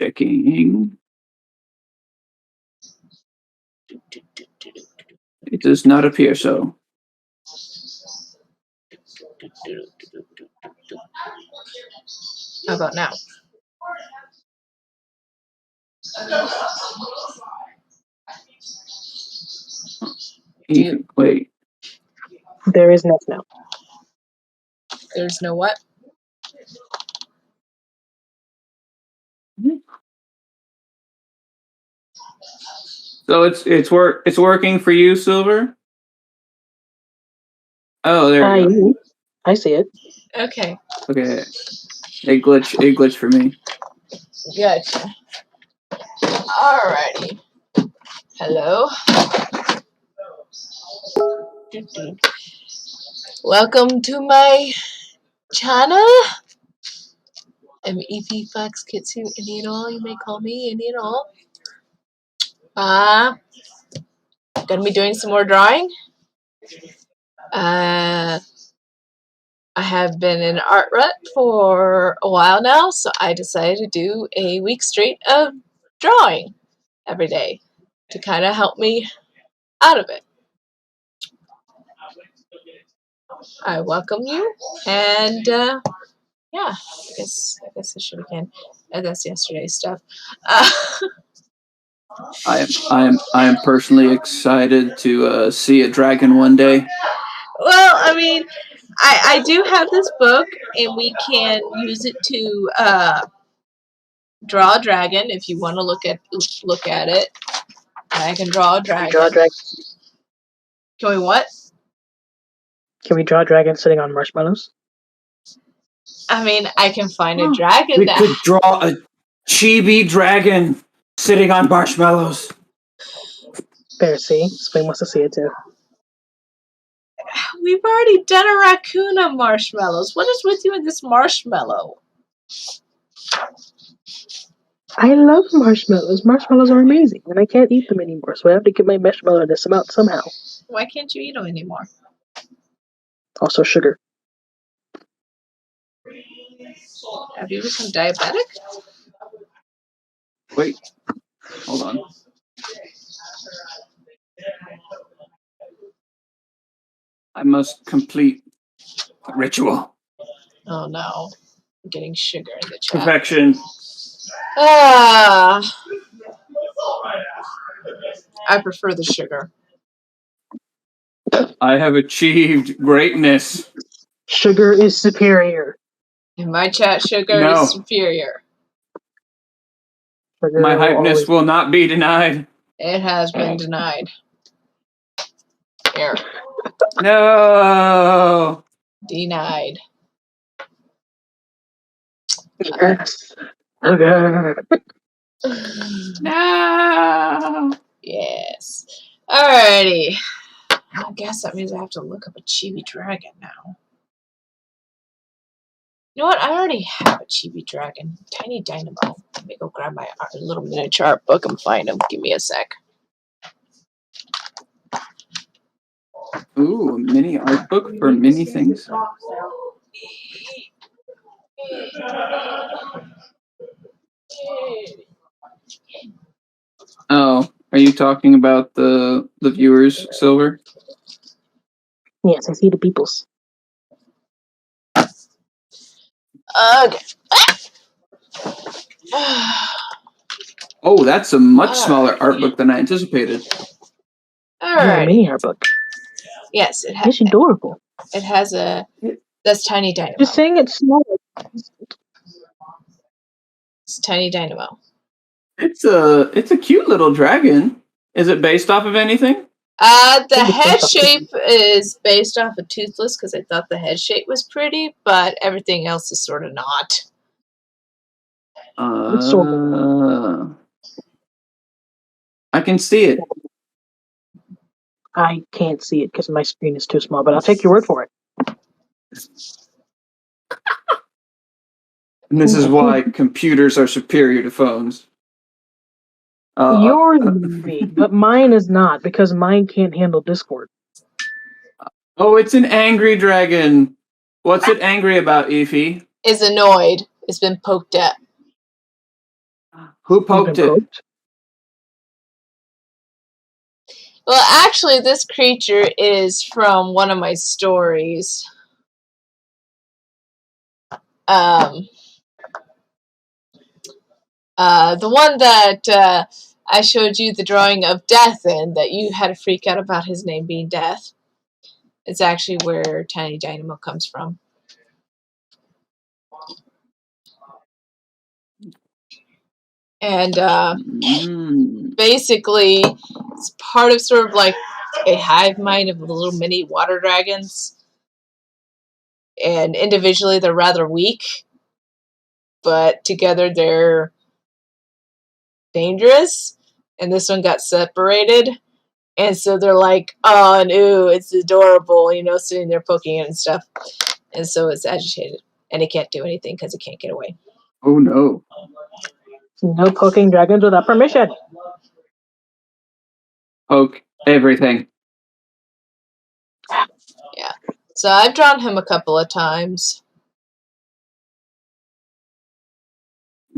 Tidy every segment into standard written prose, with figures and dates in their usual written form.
Checking. It does not appear so. How about now? Wait. There is no snow. There's no what? So it's working for you, Silver? Oh, there you go. I see it. Okay. Okay. It glitched for me. Gotcha. Alrighty. Hello. Welcome to my channel. I'm EP Fox Kitsu Indian All. You may call me Indian All. Gonna be doing some more drawing. I have been in art rut for a while now, so I decided to do a week straight of drawing every day to kind of help me out of it. I welcome you, and yeah, I guess I should begin. That's yesterday's stuff. I am personally excited to see a dragon one day. Well, I mean, I do have this book, and we can use it to draw a dragon if you want to look at it. I can draw a dragon. Draw a dragon. Can we what? Can we draw a dragon sitting on marshmallows? I mean, I can find a dragon. We could draw a chibi dragon sitting on marshmallows. There, see? Spain wants to see it too. We've already done a raccoon on marshmallows. What is with you and this marshmallow? I love marshmallows. Marshmallows are amazing, and I can't eat them anymore, so I have to get my marshmallowness out somehow. Why can't you eat them anymore? Also, sugar. Have you become diabetic? Wait, hold on. I must complete the ritual. Oh no, I'm getting sugar in the chat. Perfection. I prefer the sugar. I have achieved greatness. Sugar is superior. In my chat, sugar is superior. Sugar my hypeness will not be denied. It has been denied. Here. No. Denied. Yes. Okay. No. Yes. Alrighty. I guess that means I have to look up a chibi dragon now. You know what? I already have a chibi dragon. Tiny Dynamo. Let me go grab my little miniature art book and find him. Give me a sec. Ooh, a mini art book for mini things. Oh, are you talking about the viewers, Silver? Yes, I see the peoples. Okay. Oh, that's a much smaller art book than I anticipated. Alright. Mini art book. Yes, it has. It's adorable. It has a. That's Tiny Dynamo. Just saying it's small. It's Tiny Dynamo. It's a cute little dragon. Is it based off of anything? The head shape is based off of Toothless because I thought the head shape was pretty, but everything else is sort of not. I can see it. I can't see it because my screen is too small, but I'll take your word for it. And this is why computers are superior to phones. Yours may be, but mine is not because mine can't handle Discord. Oh, it's an angry dragon. What's it angry about, Eefy? is annoyed. It's been poked at. Who poked Been it? poked? Well, actually, this creature is from one of my stories. The one that I showed you the drawing of Death in, that you had a freak out about his name being Death. It's actually where Tiny Dynamo comes from. And basically, it's part of sort of like a hive mind of the little mini water dragons. And individually, they're rather weak, but together they're dangerous. And this one got separated. And so they're like, oh, and ooh, it's adorable, sitting there poking it and stuff. And so it's agitated. And it can't do anything because it can't get away. Oh no. No poking dragons without permission. Poke everything. Yeah. So I've drawn him a couple of times.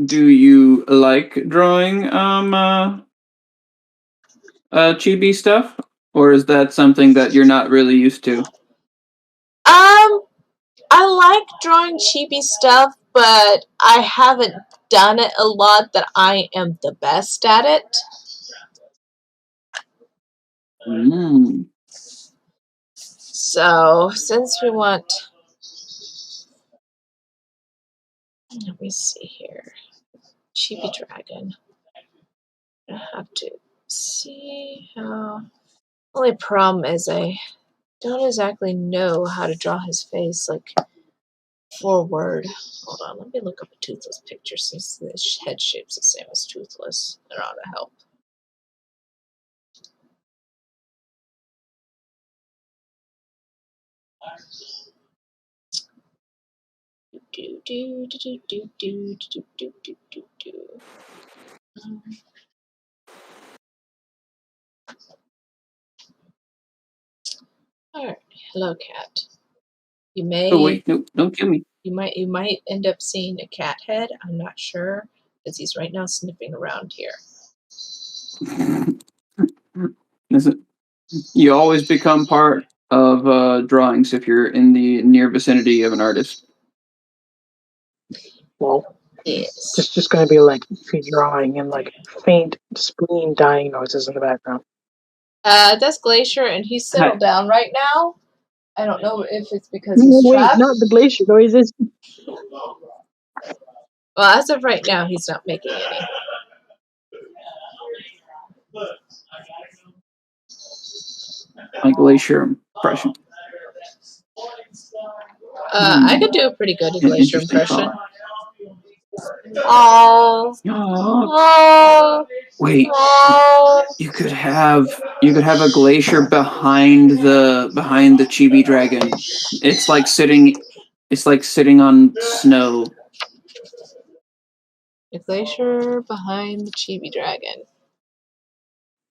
Do you like drawing chibi stuff? Or is that something that you're not really used to? I like drawing chibi stuff, but I haven't done it a lot that I am the best at it. So, since we want... Let me see here. Chibi Dragon. I have to see how... Only problem is I don't exactly know how to draw his face, like, forward. Hold on, let me look up a Toothless picture since the head shape's the same as Toothless. That ought to help. Alright, hello cat. You may Oh wait, no, don't kill me. you might end up seeing a cat head, I'm not sure, because he's right now sniffing around here. Listen, you always become part of drawings if you're in the near vicinity of an artist. Well, Yes. just gonna be like drawing and like faint spleen dying noises in the background. That's Glacier, and he's settled down right now. I don't know if it's because No, he's wait, trapped. not the glacier noises. Well, as of right now, he's not making any. My glacier impression. I could do a pretty good Glacier Interesting impression. thought. Oh. Oh. Wait. You could have a glacier behind the chibi dragon. It's like sitting on snow. The glacier behind the chibi dragon.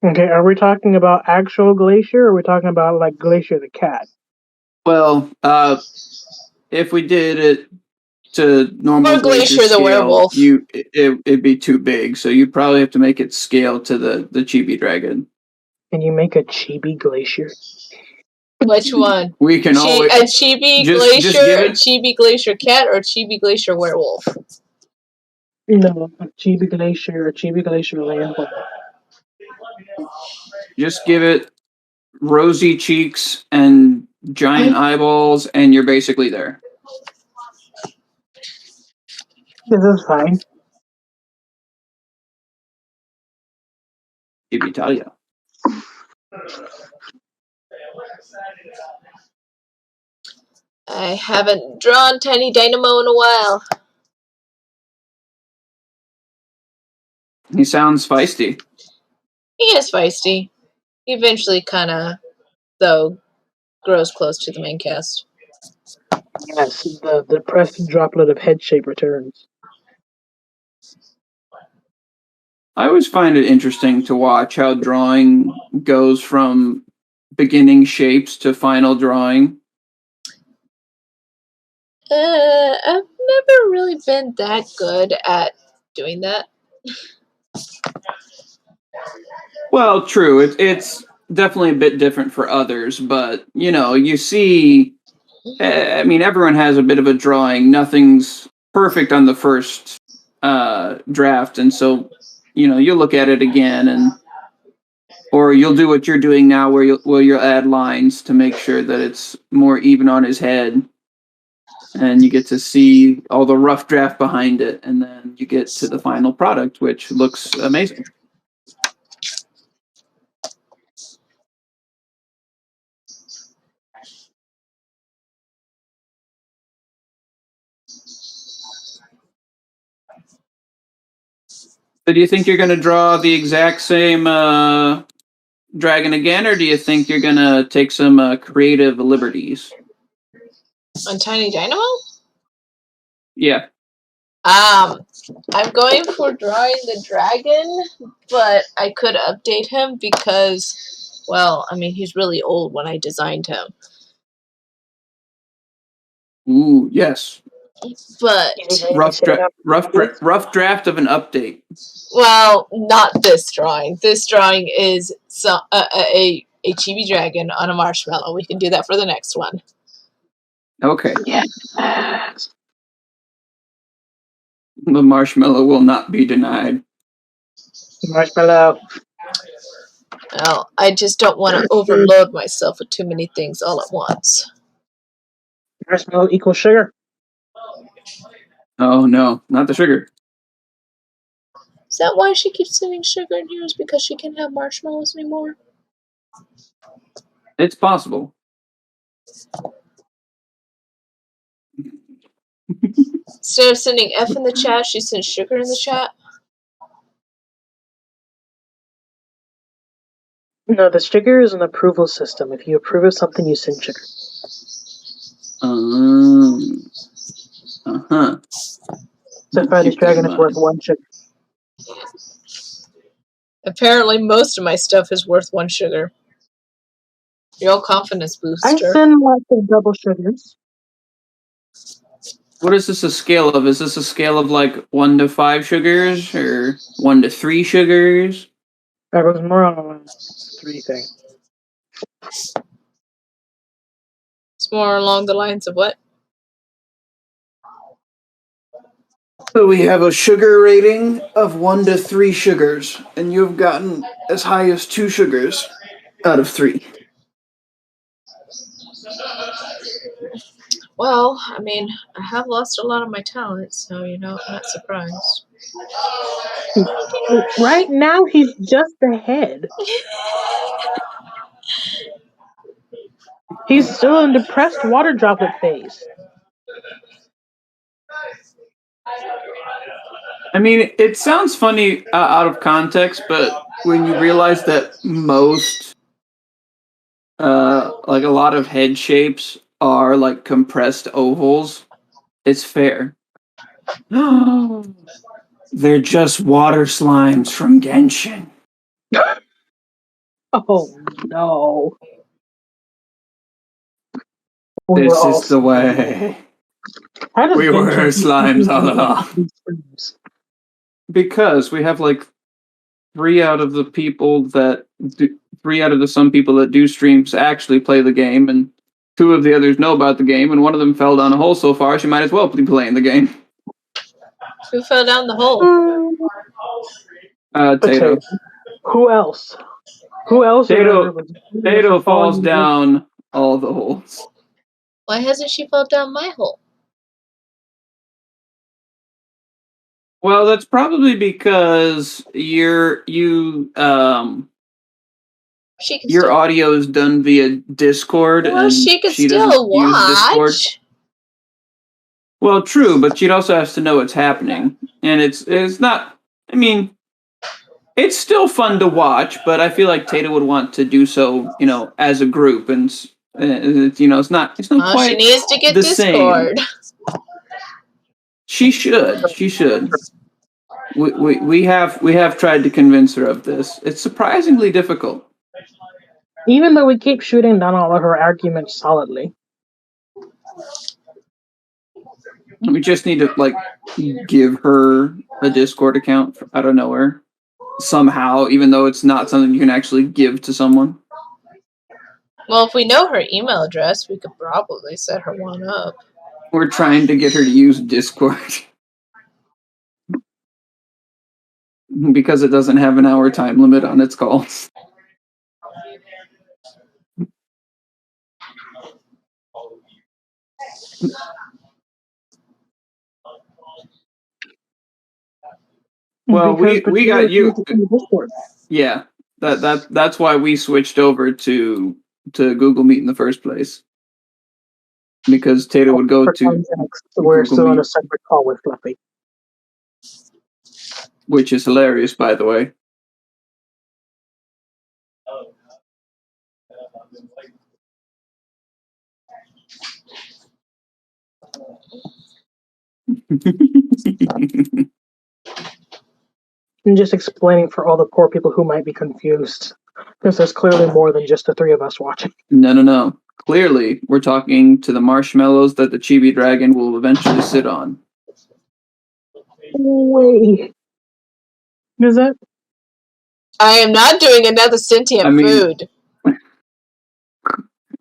Okay, are we talking about actual Glacier or are we talking about like Glacier the cat? Well, if we did it to normal Or Glacier the scale, werewolf. it'd be too big. So you probably have to make it scale to the chibi dragon. Can you make a chibi Glacier? Which one? We can always a chibi just glacier, give a it- chibi glacier cat, or a chibi glacier werewolf? No, a chibi Glacier landlord. just give it rosy cheeks and giant eyeballs, and you're basically there. This is fine. If you tell you. I haven't drawn Tiny Dynamo in a while. He sounds feisty. He is feisty. He eventually kind of, though, grows close to the main cast. Yes, the depressed droplet of head shape returns. I always find it interesting to watch how drawing goes from beginning shapes to final drawing. I'm never really been that good at doing that. Well, true. It's definitely a bit different for others, but you see. I mean, everyone has a bit of a drawing. Nothing's perfect on the first draft, and so you'll look at it again, or you'll do what you're doing now, where you'll add lines to make sure that it's more even on his head, and you get to see all the rough draft behind it, and then you get to the final product, which looks amazing. So do you think you're going to draw the exact same dragon again, or do you think you're going to take some creative liberties? On Tiny Dynamo? Yeah. I'm going for drawing the dragon, but I could update him because, well, I mean, he's really old when I designed him. Ooh, yes. But rough draft of an update. Well, not this drawing. This drawing is a chibi dragon on a marshmallow. We can do that for the next one. Okay. Yeah. The marshmallow will not be denied. Marshmallow. Well, I just don't want to overload myself with too many things all at once. Marshmallow equals sugar. Oh no, not the sugar. Is that why she keeps sending sugar in here? Is because she can't have marshmallows anymore? It's possible. Instead of sending F in the chat, she sends sugar in the chat. No, the sugar is an approval system. If you approve of something, you send sugar. Uh-huh. So far, this dragon is worth 1 sugar. Apparently, most of my stuff is worth 1 sugar. Your confidence booster. I send lots of double sugars. What is this a scale of? Is this a scale of like 1 to 5 sugars or 1 to 3 sugars? That was more on a 3 thing. It's more along the lines of what? So we have a sugar rating of 1 to 3 sugars, and you've gotten as high as 2 sugars out of 3. Well, I mean, I have lost a lot of my talent, so, I'm not surprised. Right now, he's just ahead. He's still in depressed water droplet phase. I mean, it sounds funny out of context, but when you realize that most, like a lot of head shapes are like compressed ovals, it's fair. They're just water slimes from Genshin. Oh no. This is the way. We were slimes all along. Because we have like 3 out of the some people that do streams actually play the game, and 2 of the others know about the game, and one of them fell down a hole so far she might as well be playing the game. Who fell down the hole? Tato. Who else? Who else? Tato falls down all the holes. Why hasn't she fallen down my hole? Well, that's probably because your audio is done via Discord. Well, and she could she still watch. Well, true, but she also has to know what's happening, and it's not. I mean, it's still fun to watch, but I feel like Tato would want to do so, as a group, and it's not quite. She needs to get the Discord. Same. She should. We have tried to convince her of this. It's surprisingly difficult. Even though we keep shooting down all of her arguments solidly. We just need to like give her a Discord account out of nowhere somehow, even though it's not something you can actually give to someone. Well, if we know her email address, we could probably set her one up. We're trying to get her to use Discord because it doesn't have an hour time limit on its calls. Well, Because we got you. refused to come to Discord. Yeah, that's why we switched over to Google Meet in the first place. Because Tato would go For to context, we're Google still on a Meet, separate call with Fluffy. which is hilarious, by the way. And just explaining for all the poor people who might be confused, because there's clearly more than just the three of us watching. No. Clearly, we're talking to the marshmallows that the Chibi Dragon will eventually sit on. Wait. Is that? I am not doing another sentient food. I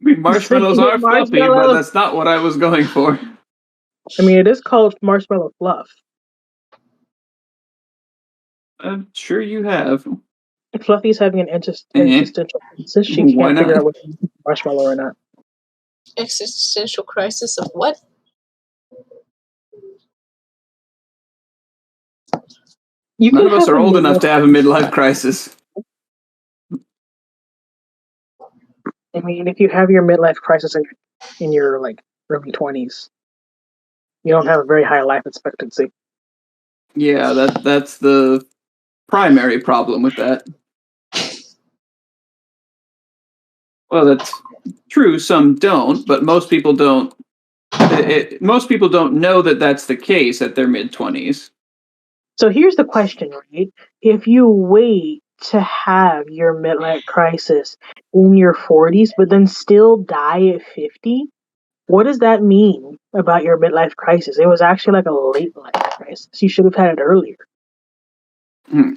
mean, marshmallows are fluffy, but Marshmallow. that's not what I was going for. I mean, it is called marshmallow fluff. I'm sure you have. Fluffy's having an existential crisis. She Why can't figure not? out whether it's marshmallow or not. Existential crisis of what? None of us are old enough to have a midlife crisis. I mean, if you have your midlife crisis in your like early 20s, you don't have a very high life expectancy. Yeah, that's the primary problem with that. Well, that's true. Some don't, but most people don't. Most people don't know that that's the case at their mid-20s. So here's the question, right? If you wait to have your midlife crisis in your 40s, but then still die at 50, what does that mean about your midlife crisis? It was actually like a late life crisis. You should have had it earlier.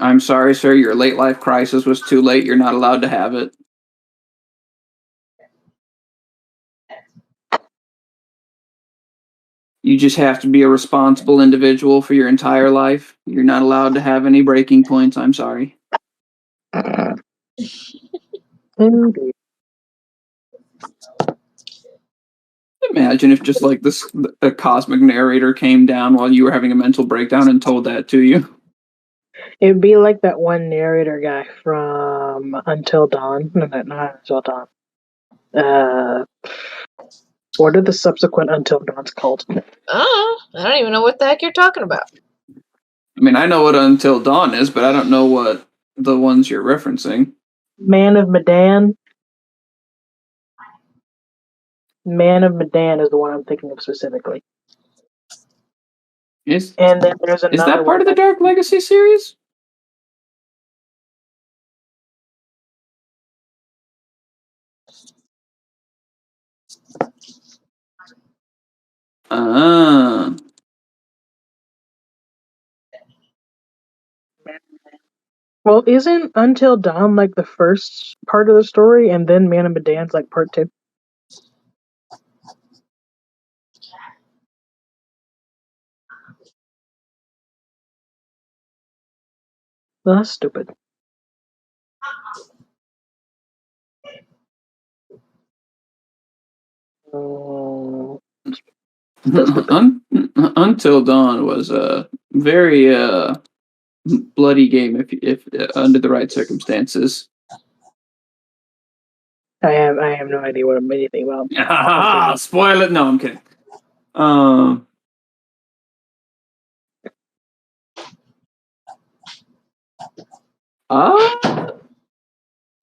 I'm sorry, sir. Your late life crisis was too late. You're not allowed to have it. You just have to be a responsible individual for your entire life. You're not allowed to have any breaking points. I'm sorry. Indeed. Imagine if just like this, a cosmic narrator came down while you were having a mental breakdown and told that to you. It'd be like that one narrator guy from Until Dawn. No, not Until Dawn. What are the subsequent Until Dawns called? I don't even know what the heck you're talking about. I mean, I know what Until Dawn is, but I don't know what the ones you're referencing. Man of Medan. Man of Medan is the one I'm thinking of specifically. And then there's another is that part one of the Dark Legacy series? Well, isn't Until Dawn like the first part of the story, and then Man of Medan's like part 2? Well, that's stupid. Until Dawn was a very bloody game if under the right circumstances. I have no idea what I'm anything about. Spoil it. No, I'm kidding.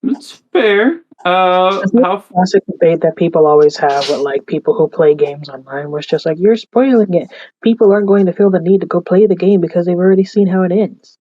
It's fair. How classic debate that people always have with like people who play games online, where it's just like you're spoiling it. People aren't going to feel the need to go play the game because they've already seen how it ends.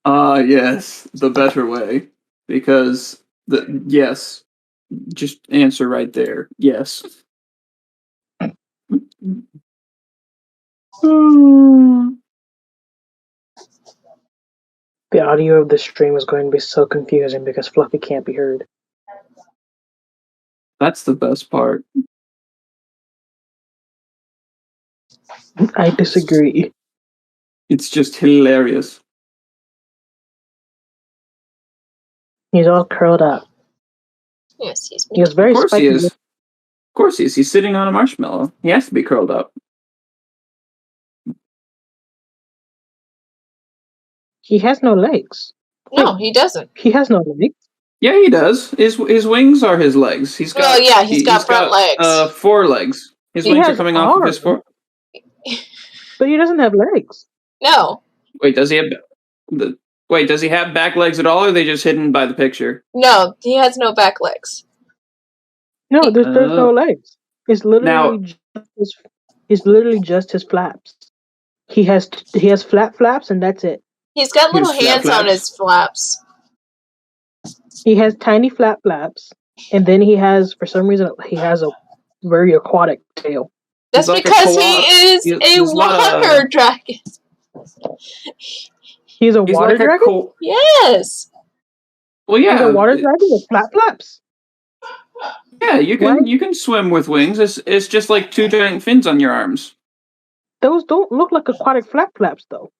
Yes, the better way. Because yes. Just answer right there. Yes. The audio of the stream is going to be so confusing because Fluffy can't be heard. That's the best part. I disagree. It's just hilarious. He's all curled up. Yes, he's He was very Of course spiky. he is. Of course he is. He's sitting on a marshmallow. He has to be curled up. He has no legs. No, he doesn't. He has no legs. Yeah, he does. His wings are his legs. He's got. Well, yeah, he's got front legs. 4 legs. His He wings are has coming off of his arms. 4. But he doesn't have legs. No, Wait, does he have? Wait, does he have back legs at all, or are they just hidden by the picture? no, he has no back legs. No, there's no legs. It's literally just his flaps. He has flat flaps and that's it. He's got little His flat hands on flaps. his flaps. He has tiny flat flaps, and then he has, for some reason, he has a very aquatic tail. That's He's like a because he co-op. is He's a not water dragon. He's a He's water like a dragon. Yes. Well, He's yeah. a water dragon with flat flaps. Yeah, you can swim with wings. It's just like 2 giant fins on your arms. Those don't look like aquatic flat flaps, though.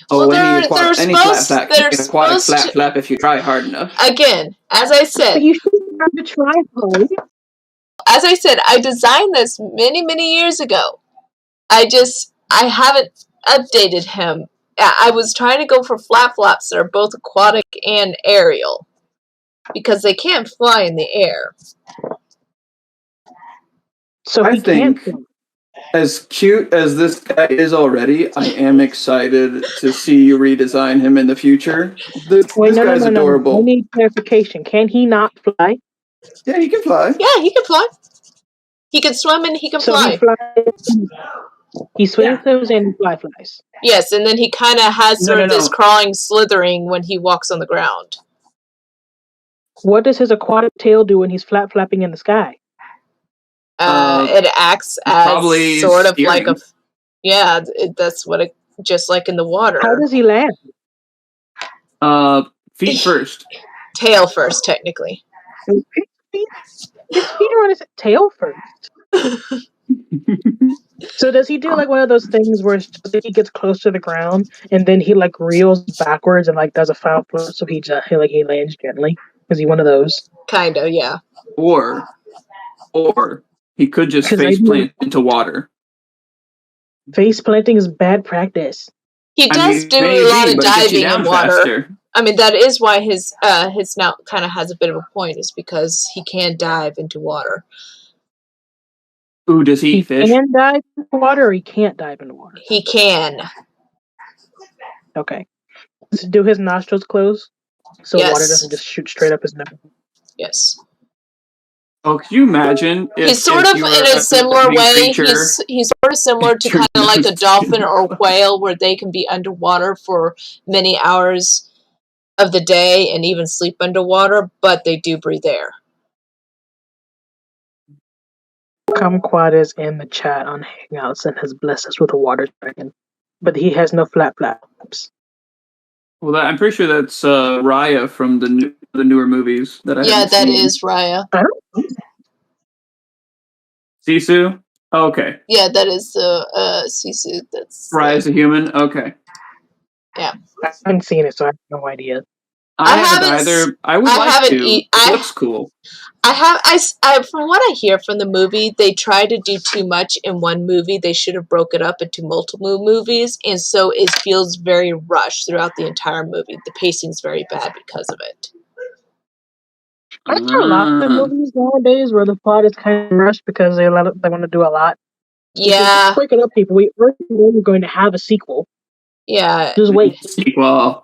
Oh, Well, any they're flap supposed- can be an they're aquatic supposed to- flap if you try hard enough. Again, as I But said, you shouldn't have to try hard. I designed this many, many years ago. I haven't updated him. I was trying to go for flat flaps that are both aquatic and aerial because they can't fly in the air. So I he can't. think, as cute as this guy is already, I am excited to see you redesign him in the future. This guy's adorable. I need clarification. Can he not fly? Yeah, he can fly. Yeah, he can fly. He can swim and he can So fly. he flies. He swims and he flies. Yes, and then he kind of has No, sort of no, this no. crawling, slithering when he walks on the ground. What does his aquatic tail do when he's flapping in the sky? It acts as probably sort of like a, steering. that's what it, just like in the water. How does he land? Feet first. Tail first, technically. His feet are on his tail first. So does he do like one of those things where he gets close to the ground and then he like reels backwards and like does a foul flip so he lands gently? Is he one of those? Kinda, yeah. Or he could just 'Cause face plant into water. Face planting is bad practice. He does do a lot of but it gets you diving down in water. faster. I mean, that is why his snout kind of has a bit of a point, is because he can dive into water. Ooh, does he He eat fish? can dive into water or he can't dive into water. He can. Okay. So do his nostrils close so Yes. water doesn't just shoot straight up his nose? Yes. Oh, could you imagine? He's sort of you in were a similar living way. creature? He's sort of similar to Your kind of like a nose dolphin is- or whale, where they can be underwater for many hours of the day and even sleep underwater, but they do breathe air. Kumquat is in the chat on Hangouts and has blessed us with a water dragon. But he has no flat flaps. Well, I'm pretty sure that's Raya from the newer movies that I Yeah, haven't that seen. is Raya. I don't Sisu? Oh, okay. Yeah, that is the Sisu. That's Raya's a human? Okay. I haven't seen it, so I have no idea. I haven't haven't either. I would I like haven't to. eat- It looks cool. I from what I hear from the movie, they try to do too much in one movie. They should have broke it up into multiple movies, and so it feels very rushed throughout the entire movie. The pacing's very bad because of it. Aren't there a lot of movies nowadays where the plot is kind of rushed because they want to do a lot? Yeah, Just break it up, people. We already know you're going to have a sequel. yeah, Just wait. Sequel.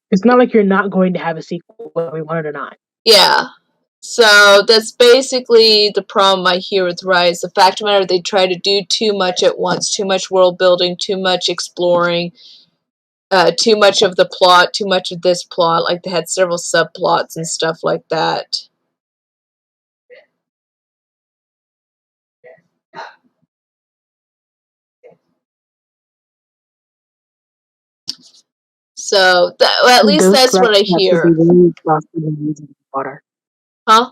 It's not like you're not going to have a sequel, whether we want it or not. yeah. So that's basically the problem I hear with Rise. The fact of the matter, they try to do too much at once. Too much world building, too much exploring, too much of the plot, too much of this plot. Like, they had several subplots and stuff like that. So, well, at least Those that's what I flat caps would hear. be really frosty and easy in water. Huh?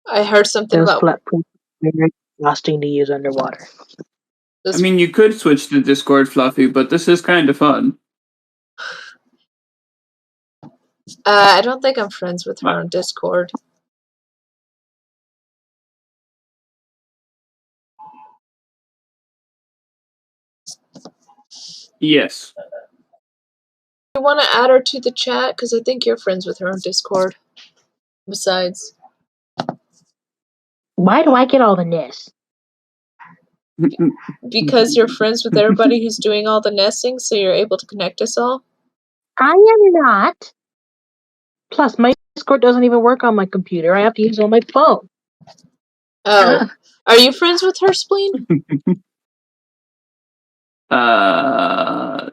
I heard something Those about... flat caps would be very exhausting to use underwater. I mean, you could switch to Discord, Fluffy, but this is kind of fun. I don't think I'm friends with her on Discord. Yes. You want to add her to the chat? Because I think you're friends with her on Discord. Besides. Why do I get all the nests? Because you're friends with everybody who's doing all the nesting, so you're able to connect us all? I am not. Plus, my Discord doesn't even work on my computer. I have to use it on my phone. Oh. Are you friends with her, Spleen?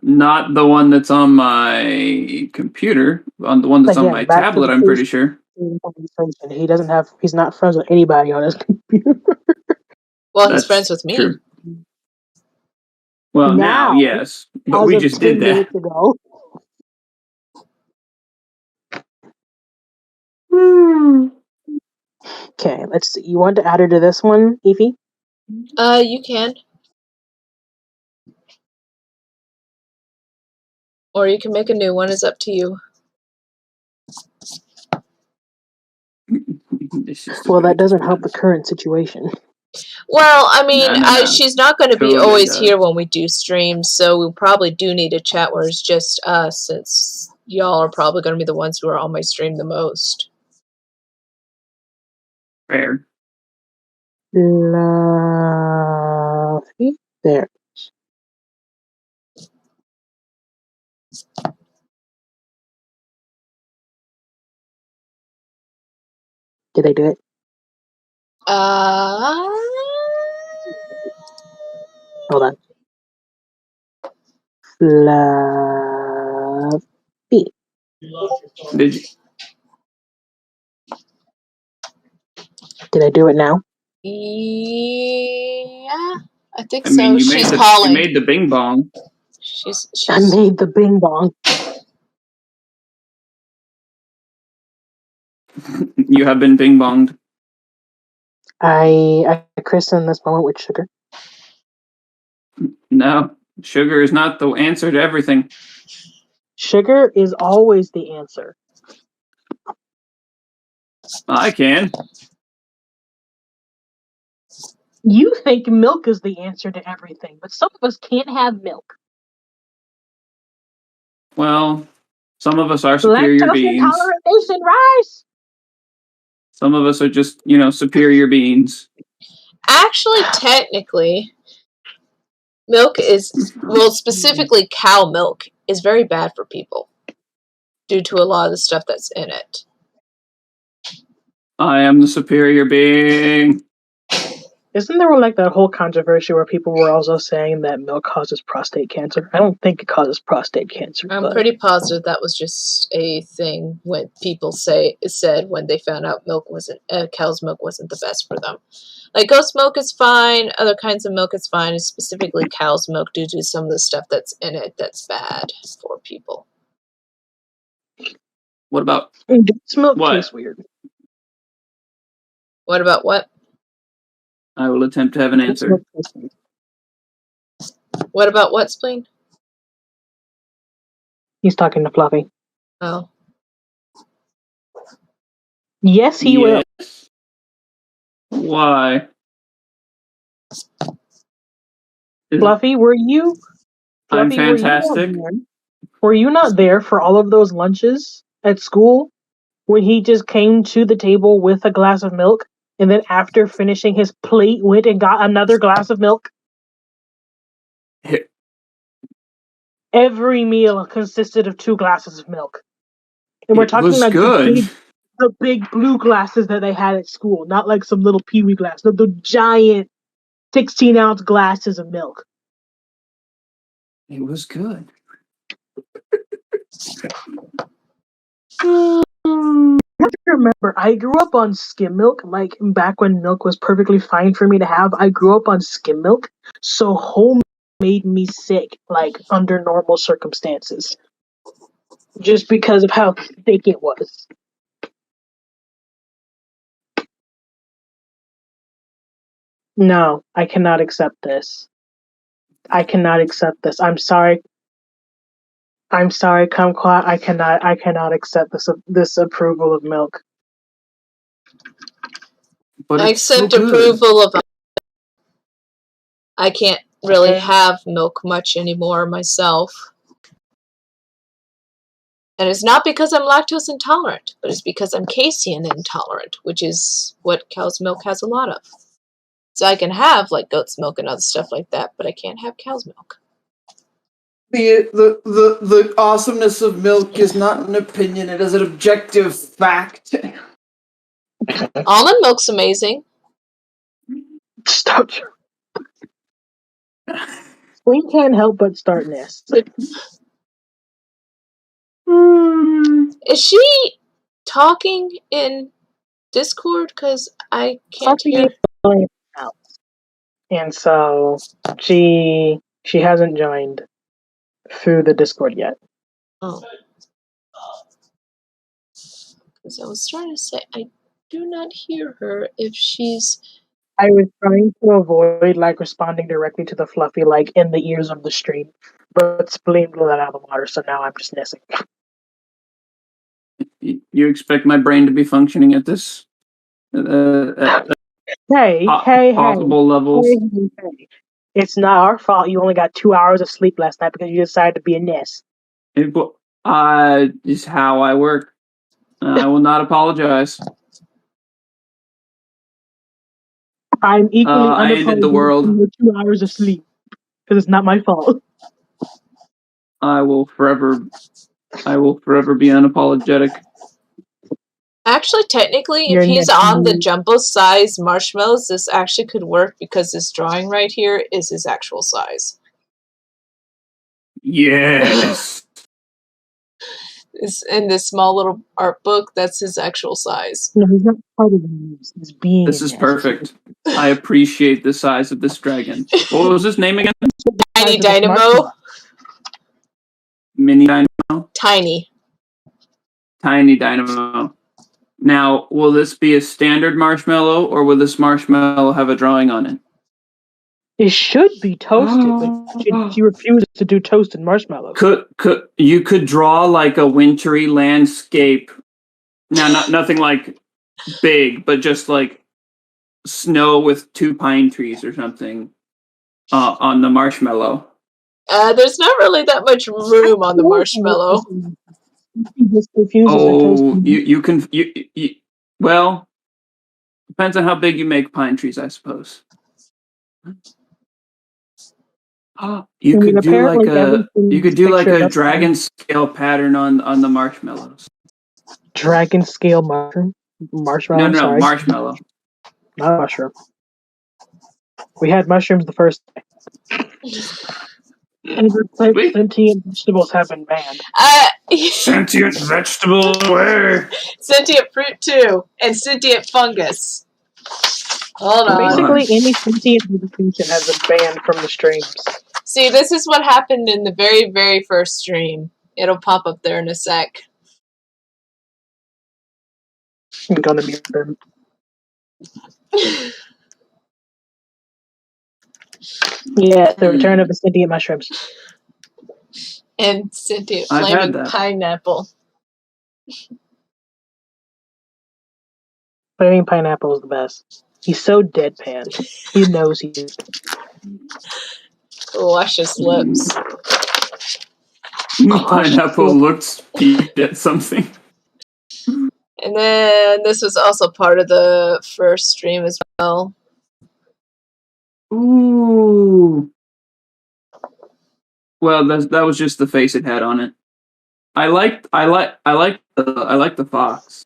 Not the one that's on my computer. On the one that's on my tablet, I'm pretty sure. He doesn't have. He's not friends with anybody on his computer. Well, he's friends with me. True. Well, now yes, but we just did that. Ago. Okay, let's see. You want to add her to this one, Evie? You can. Or you can make a new one. It's up to you. Well, that doesn't help the current situation. Well, I mean, No. she's not going to be Totally always does. here when we do streams, so we probably do need a chat where it's just us, since y'all are probably going to be the ones who are on my stream the most. Fair. Lovely. There. Did I do it? Hold on. Fluffy. Did you? Did I do it now? Yeah, I think I mean, so. She's calling. You made the bing bong. She's I made the bing bong. You have been bing bonged. I christened this moment with sugar. No, sugar is not the answer to everything. Sugar is always the answer. I can. You think milk is the answer to everything, but some of us can't have milk. Well, some of us are superior Lactose beings. intolerant nation rise. Some of us are just, superior beings. Actually, technically, milk is, well, specifically cow milk, is very bad for people due to a lot of the stuff that's in it. I am the superior being. Isn't there like that whole controversy where people were also saying that milk causes prostate cancer? I don't think it causes prostate cancer. I'm pretty positive that was just a thing when people said when they found out cow's milk wasn't the best for them. Like, goat's milk is fine, other kinds of milk is fine, and specifically cow's milk due to some of the stuff that's in it that's bad for people. What about goat's milk? What? Tastes weird. What about what? I will attempt to have an answer. What about what, Spleen? He's talking to Fluffy. Oh. Yes, he will. Why? Fluffy, were you? I'm Fluffy, fantastic. Were you not there for all of those lunches at school when he just came to the table with a glass of milk and then after finishing his plate went and got another glass of milk? Every meal consisted of 2 glasses of milk. And we're It talking was like good. the big blue glasses that they had at school, not like some little peewee glass. The giant 16-ounce glasses of milk. It was good. Remember, I grew up on skim milk, like back when milk was perfectly fine for me to have. I grew up on skim milk, so home made me sick, like under normal circumstances, just because of how thick it was. No, I cannot accept this. I cannot accept this. I'm sorry. I'm sorry, Kumquat. I cannot accept this approval of milk. But I it's so accept good. approval of. I can't really have milk much anymore myself. And it's not because I'm lactose intolerant, but it's because I'm casein intolerant, which is what cow's milk has a lot of. So I can have like goat's milk and other stuff like that, but I can't have cow's milk. The awesomeness of milk is not an opinion, it is an objective fact. Almond milk's amazing. Stop. We can't help but start this. Is she talking in Discord? Because I can't hear. And so she hasn't joined through the Discord yet. Oh. Because I was trying to say, I do not hear her if she's. I was trying to avoid like responding directly to the fluffy like in the ears of the stream, but Spleen blew that out of the water, so now I'm just missing. You expect my brain to be functioning at this at Hey, possible levels? Hey. It's not our fault you only got 2 hours of sleep last night because you decided to be a nest. Is how I work. I will not apologize. I'm equally I ended the world. for 2 hours of sleep because it's not my fault. I will forever be unapologetic. Actually, technically, if he's on the jumbo size marshmallows, this actually could work because this drawing right here is his actual size. Yes. It's in this small little art book, that's his actual size. No, he's not part of the news. He's being. This is perfect. I appreciate the size of this dragon. What was his name again? Tiny Dynamo. Mini Dynamo? Tiny. Tiny Dynamo. Now, will this be a standard marshmallow, or will this marshmallow have a drawing on it? It should be toasted, but she refuses to do toasted marshmallows. You could draw like a wintry landscape. Now, nothing like big, but just like snow with 2 pine trees or something on the marshmallow. There's not really that much room on the marshmallow. You can. Well, depends on how big you make pine trees, I suppose. You could do like a dragon scale pattern on the marshmallows. Dragon scale marshmallow. No, marshmallow. Not a mushroom. We had mushrooms the first day. And sentient vegetables have been banned. Sentient vegetable where? Sentient fruit too, and sentient fungus. Hold on. Basically, any sentient vegetation has been banned from the streams. See, this is what happened in the very, very first stream. It'll pop up there in a sec. I'm gonna be them. Yeah, the return of the sentient mushrooms. And sentient flaming pineapple. Flaming pineapple is the best. He's so deadpan. He knows he's luscious lips. Pineapple looks peaked at something. And then this was also part of the first stream as well. Ooh. Well, that was just the face it had on it. I like the fox.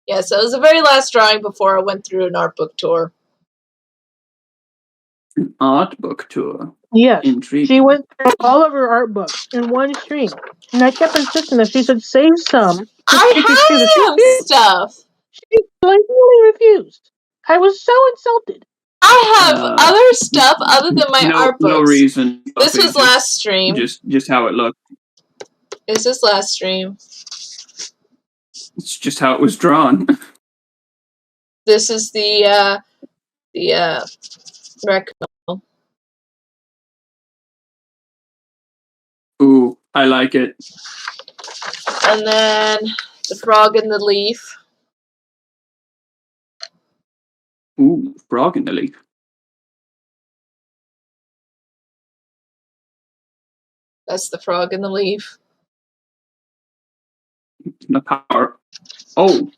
Yeah, so it was the very last drawing before I went through an art book tour. An art book tour. Yes. Intriguing. She went through all of her art books in one stream. And I kept insisting that she should save some. I have stuff. She blatantly refused. I was so insulted. I have other stuff other than my art books. No reason. This was last stream. Just how it looked. This is last stream. It's just how it was drawn. This is the rec. Ooh, I like it. And then the frog in the leaf. Ooh, frog in the leaf. That's the frog in the leaf. The power. Oh,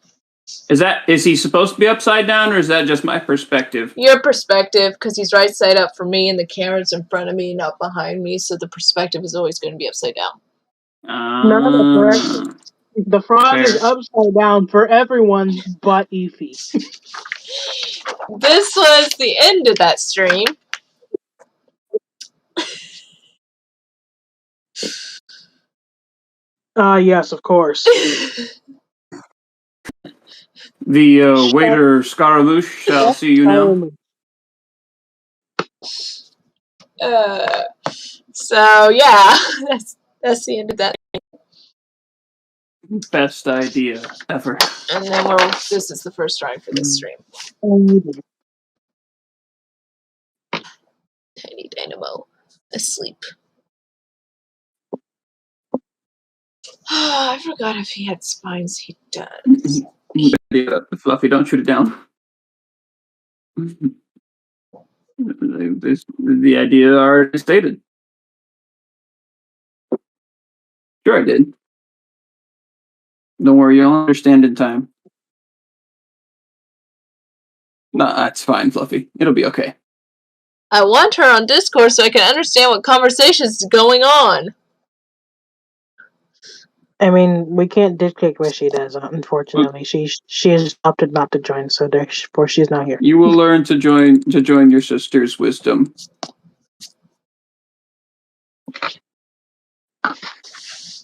is he supposed to be upside down, or is that just my perspective? Your perspective, because he's right side up for me, and the camera's in front of me, not behind me, so the perspective is always going to be upside down. No, correct. The frog is upside down for everyone but Efi. This was the end of that stream. Yes, of course. The waiter Scaramouche shall see you now. So yeah, that's the end of that. Best idea ever. And then this is the first drawing for this stream. Tiny Dynamo asleep. I forgot if he had spines. He does. Yeah, Fluffy, don't shoot it down. The idea already stated. Sure, I did. Don't worry, you'll understand in time. Nah, that's fine, Fluffy. It'll be okay. I want her on Discord so I can understand what conversation's going on. I mean, we can't dictate what she does, unfortunately. She has opted not to join, so therefore she's not here. You will learn to join your sister's wisdom.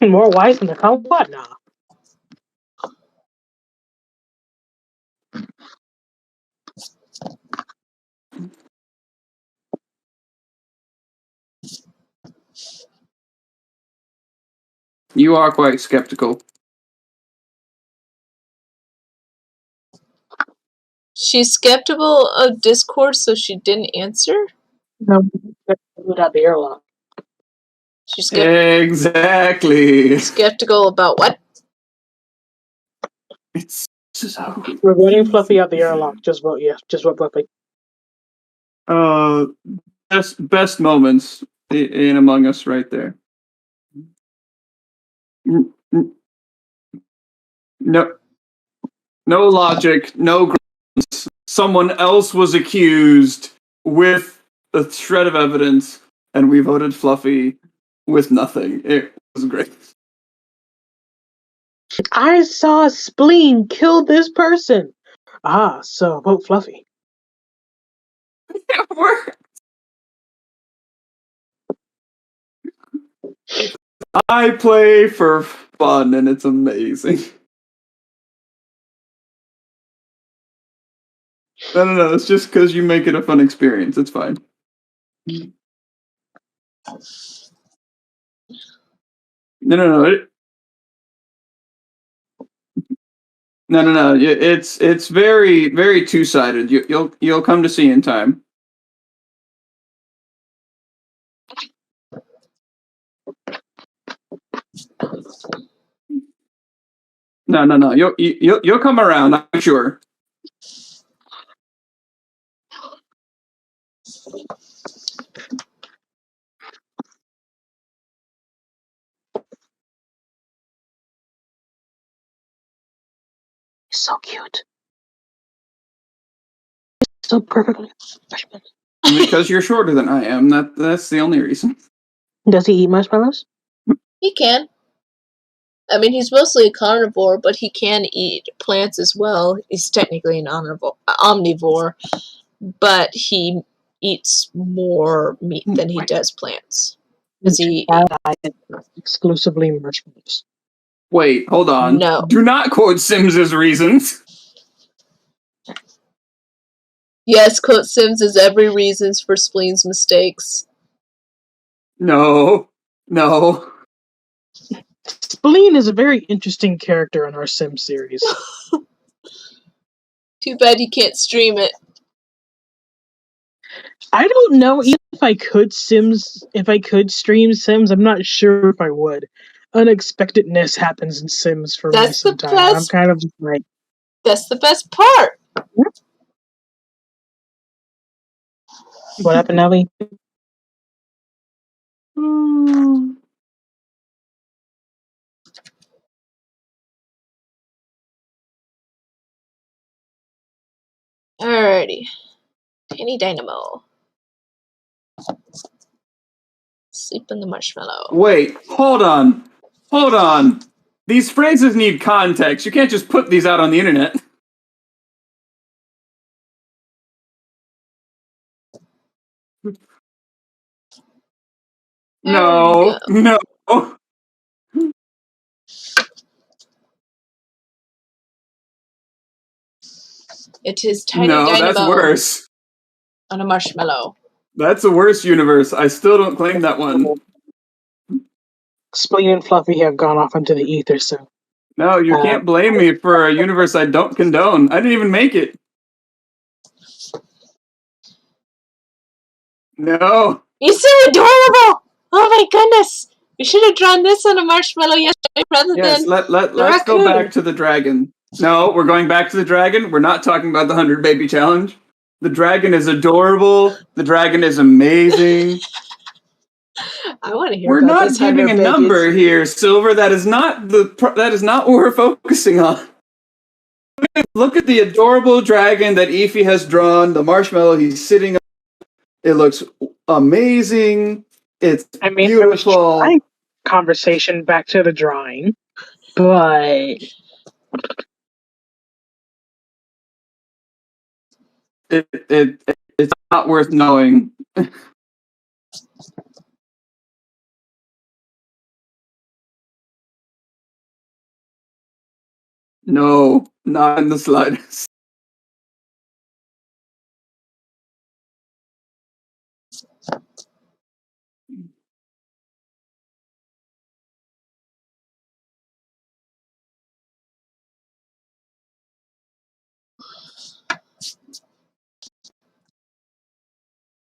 More wise than the come what now? You are quite skeptical. She's skeptical of Discord, so she didn't answer? No, without the airlock. She's Exactly. skeptical about what? It's so. We're getting Fluffy out the airlock. Just vote yes. Just vote Fluffy. Best moments in Among Us right there. No logic, no grounds. Someone else was accused with a shred of evidence, and we voted Fluffy with nothing. It was great. I saw Spleen kill this person. So vote Fluffy. It worked. I play for fun, and it's amazing. No. It's just because you make it a fun experience. It's fine. No. No. It's very, very two-sided. You'll come to see in time. No. You'll come around, I'm sure. He's so cute. He's so perfectly freshman. Because you're shorter than I am. That's the only reason. Does he eat marshmallows? He can. I mean, he's mostly a carnivore, but he can eat plants as well. He's technically an omnivore, but he eats more meat than he does plants. Because exclusively marshmallows. Wait, hold on. No. Do not quote Sims' reasons. Yes, quote Sims as every reasons for Spleen's mistakes. No. Spleen is a very interesting character in our Sim series. Too bad you can't stream it. I don't know even if I could stream Sims, I'm not sure if I would. Unexpectedness happens in Sims for me sometimes. I'm kind of like, that's the best part. What happened, Nelly? Alrighty. Tiny Dynamo. Sleep in the marshmallow. Wait, hold on. These phrases need context. You can't just put these out on the internet. No. It is Tiny Dynamo. No, that's worse. On a marshmallow. That's a worse universe. I still don't claim that one. Spleen and Fluffy have gone off into the ether, so. No, you can't blame me for a universe I don't condone. I didn't even make it. No. He's so adorable! Oh my goodness! We should have drawn this on a marshmallow yesterday rather than let's go back to the dragon. No, we're going back to the dragon. We're not talking about the 100 baby challenge. The dragon is adorable. The dragon is amazing. I want to hear. We're about not giving a number here, Silver. That is not what we're focusing on. Look at the adorable dragon that Efi has drawn. The marshmallow he's sitting on. It looks amazing. It's beautiful. I was conversation back to the drawing, but it's not worth knowing. No, not in the slightest.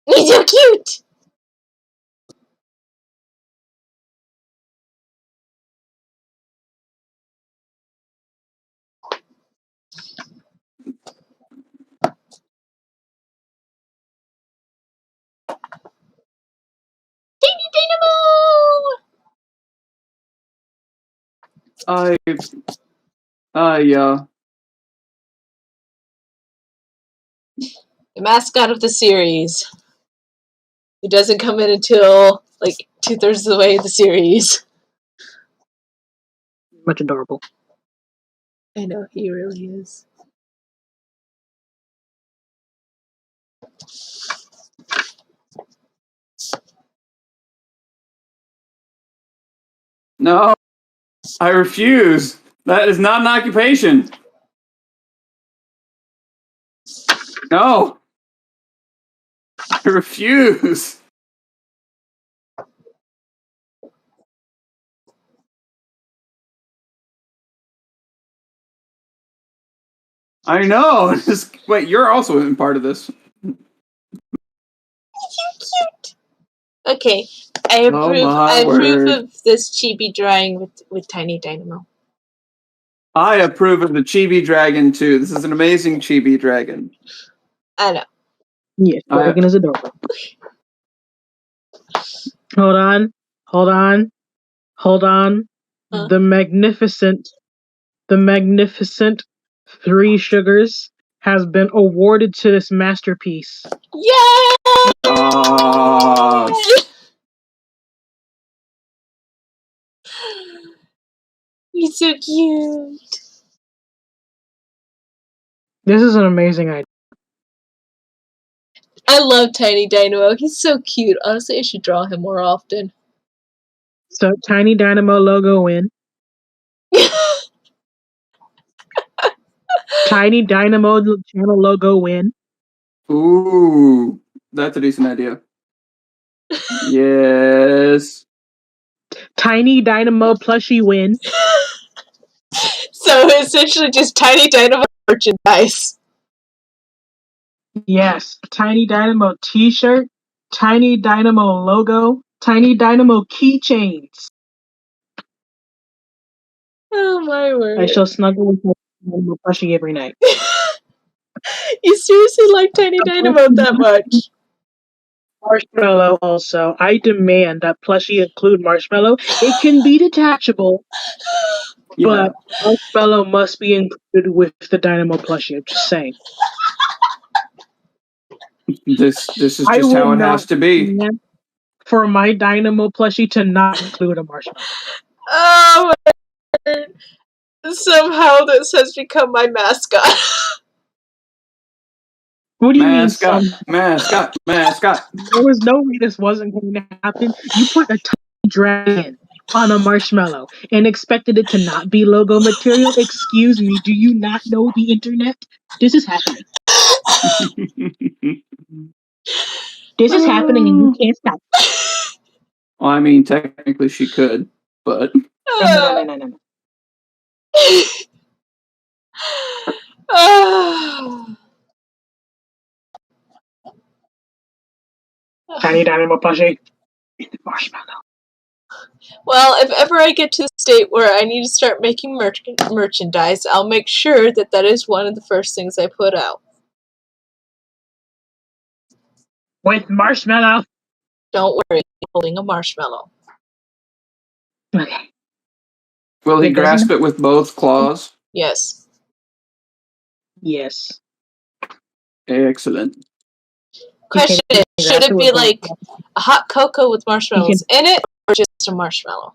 He's so cute! Tiny Dynamo! Yeah. The mascot of the series. He doesn't come in until like 2/3 of the way of the series. Much adorable. I know, he really is. No, I refuse. That is not an occupation. No. I refuse. I know. Wait, you're also in part of this. So cute. Okay, I approve of this chibi drawing with Tiny Dynamo. I approve of the chibi dragon too. This is an amazing chibi dragon. I know. Yes, dragon is adorable. Hold on. Huh? The magnificent Three Sugars has been awarded to this masterpiece. Yay! He's so cute. This is an amazing idea. I love Tiny Dynamo. He's so cute. Honestly, I should draw him more often. So, Tiny Dynamo logo win. Tiny Dynamo channel logo win. Ooh, that's a decent idea. Yes. Tiny Dynamo plushie win. So essentially just Tiny Dynamo merchandise. Yes. Tiny Dynamo t-shirt. Tiny Dynamo logo. Tiny Dynamo keychains. Oh my word. I shall snuggle with my Dynamo plushie every night. You seriously like Tiny Dynamo that much? Marshmallow also. I demand that plushie include marshmallow. It can be detachable, Yeah. but marshmallow must be included with the Dynamo plushie. I'm just saying. This is I just will how it not has to be. demand for my Dynamo plushie to not include a marshmallow. Oh my word. Somehow this has become my mascot. What do you Mascot, mean? mascot, mascot. There was no way this wasn't going to happen. You put a tiny dragon on a marshmallow and expected it to not be logo material? Excuse me, do you not know the internet? This is happening. This is happening and you can't stop. Well, I mean, technically she could, but No. Tiny Dynamo plushie. Marshmallow. Well, if ever I get to the state where I need to start making merchandise, I'll make sure that that is one of the first things I put out. With marshmallow. Don't worry, I'm holding a marshmallow. Okay. will he It doesn't- grasp it with both claws? Yes. Yes. Excellent. Question is, should it be like a hot cocoa with marshmallows in it, or just a marshmallow?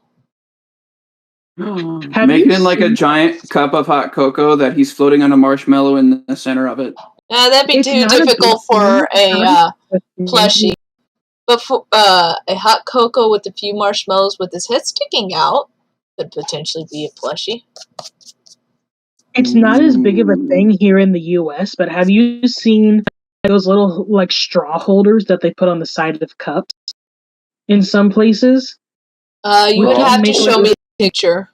Make it in like a giant cup of hot cocoa that he's floating on a marshmallow in the center of it. That'd be too difficult for a plushie. But for a hot cocoa with a few marshmallows with his head sticking out could potentially be a plushie. It's not as big of a thing here in the US, but have you seen those little like straw holders that they put on the side of cups in some places? You would have to show me the picture.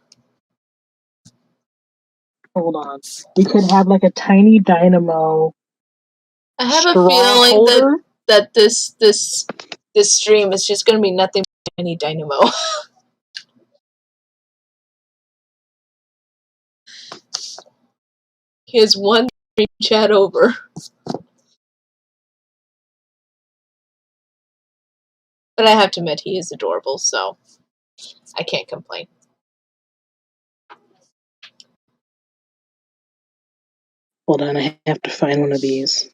Hold on. We could have like a tiny Dynamo. I have a feeling that this stream is just going to be nothing but any Dynamo. He has one stream chat over. But I have to admit, he is adorable, so I can't complain. Hold on, I have to find one of these.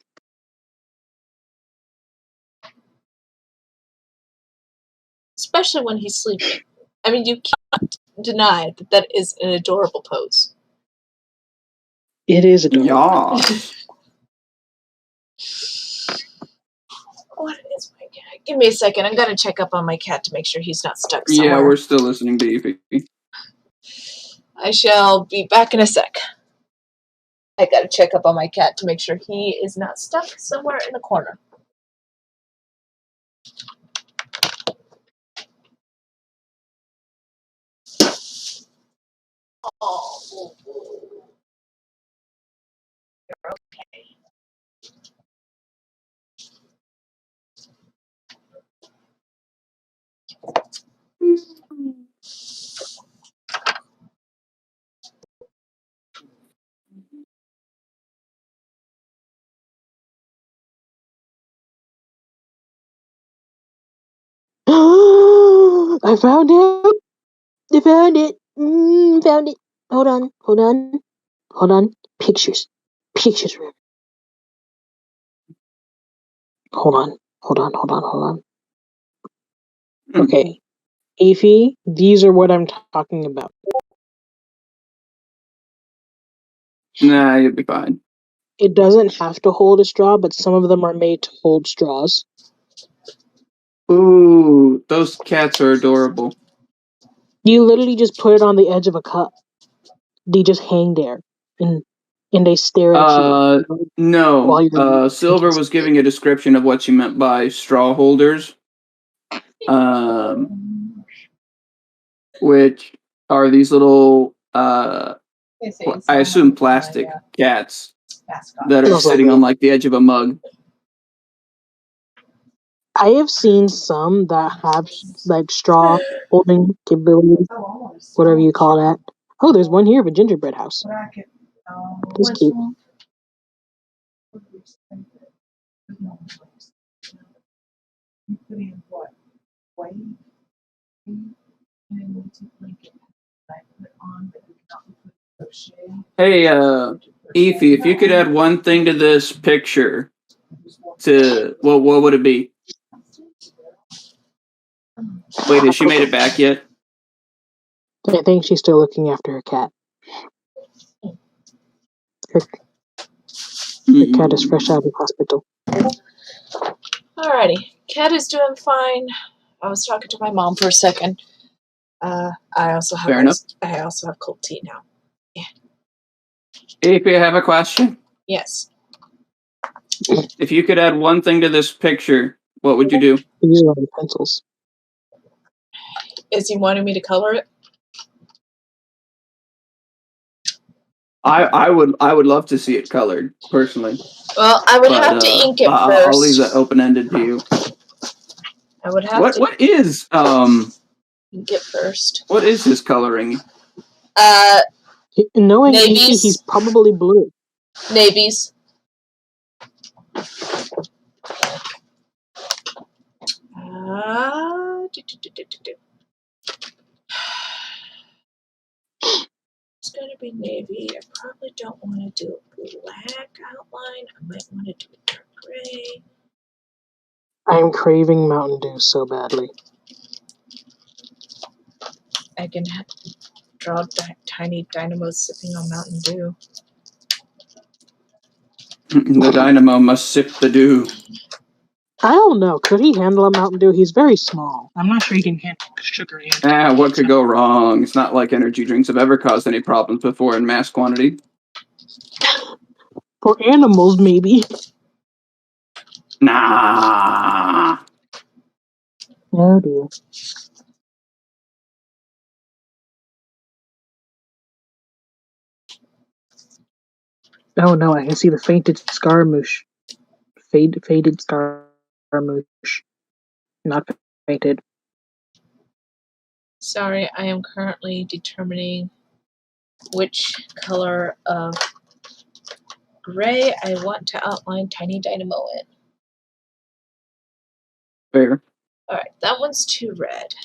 Especially when he's sleeping. I mean, you can't deny that that is an adorable pose. It is adorable. Yeah. What is my cat? Give me a second. I'm gonna check up on my cat to make sure he's not stuck somewhere. Yeah, we're still listening to you. I shall be back in a sec. I gotta check up on my cat to make sure he is not stuck somewhere in the corner. Oh. You're okay. I found it. I found it. Found it. Hold on. Pictures. Hold on. Okay. Aphie, these are what I'm talking about. Nah, you'll be fine. It doesn't have to hold a straw, but some of them are made to hold straws. Ooh, those cats are adorable. You literally just put it on the edge of a cup. They just hang there, and they stare at you. No. While you're Silver was giving a description of what she meant by straw holders. Which are these little, I assume plastic cats that are Smells sitting lovely. on like the edge of a mug. I have seen some that have like straw holding capabilities, whatever you call that. Oh, there's one here of a gingerbread house. That's cute. Hey, Efi, if you could add one thing to this picture, what would it be? Wait, has she made it back yet? I think she's still looking after her cat. Her cat is fresh out of the hospital. Alrighty, cat is doing fine. I was talking to my mom for a second. I also have Fair enough. I also have cold tea now. Yeah. Efi, I have a question. Yes. If you could add one thing to this picture, what would you do? These are pencils. Is he wanting me to color it? I would love to see it colored personally. Well, I would have to ink it first. I'll leave that open ended to you. I would have to What is ink it first. What is his coloring? Knowing Navies. Efi, he's probably blue. Navies. It's gonna be navy. I probably don't want to do a black outline. I might want to do a dark gray. I'm craving Mountain Dew so badly. I can draw tiny dynamos sipping on Mountain Dew. The dynamo must sip the dew. I don't know. Could he handle a Mountain Dew? He's very small. I'm not sure he can handle sugar. What could go wrong? It's not like energy drinks have ever caused any problems before in mass quantity. For animals, maybe. Nah. Oh dear. Oh no, I can see the faded scaramouche. Faded scaramouche. Not fainted. Sorry, I am currently determining which color of gray I want to outline Tiny Dynamo in. Fair. Alright, that one's too red.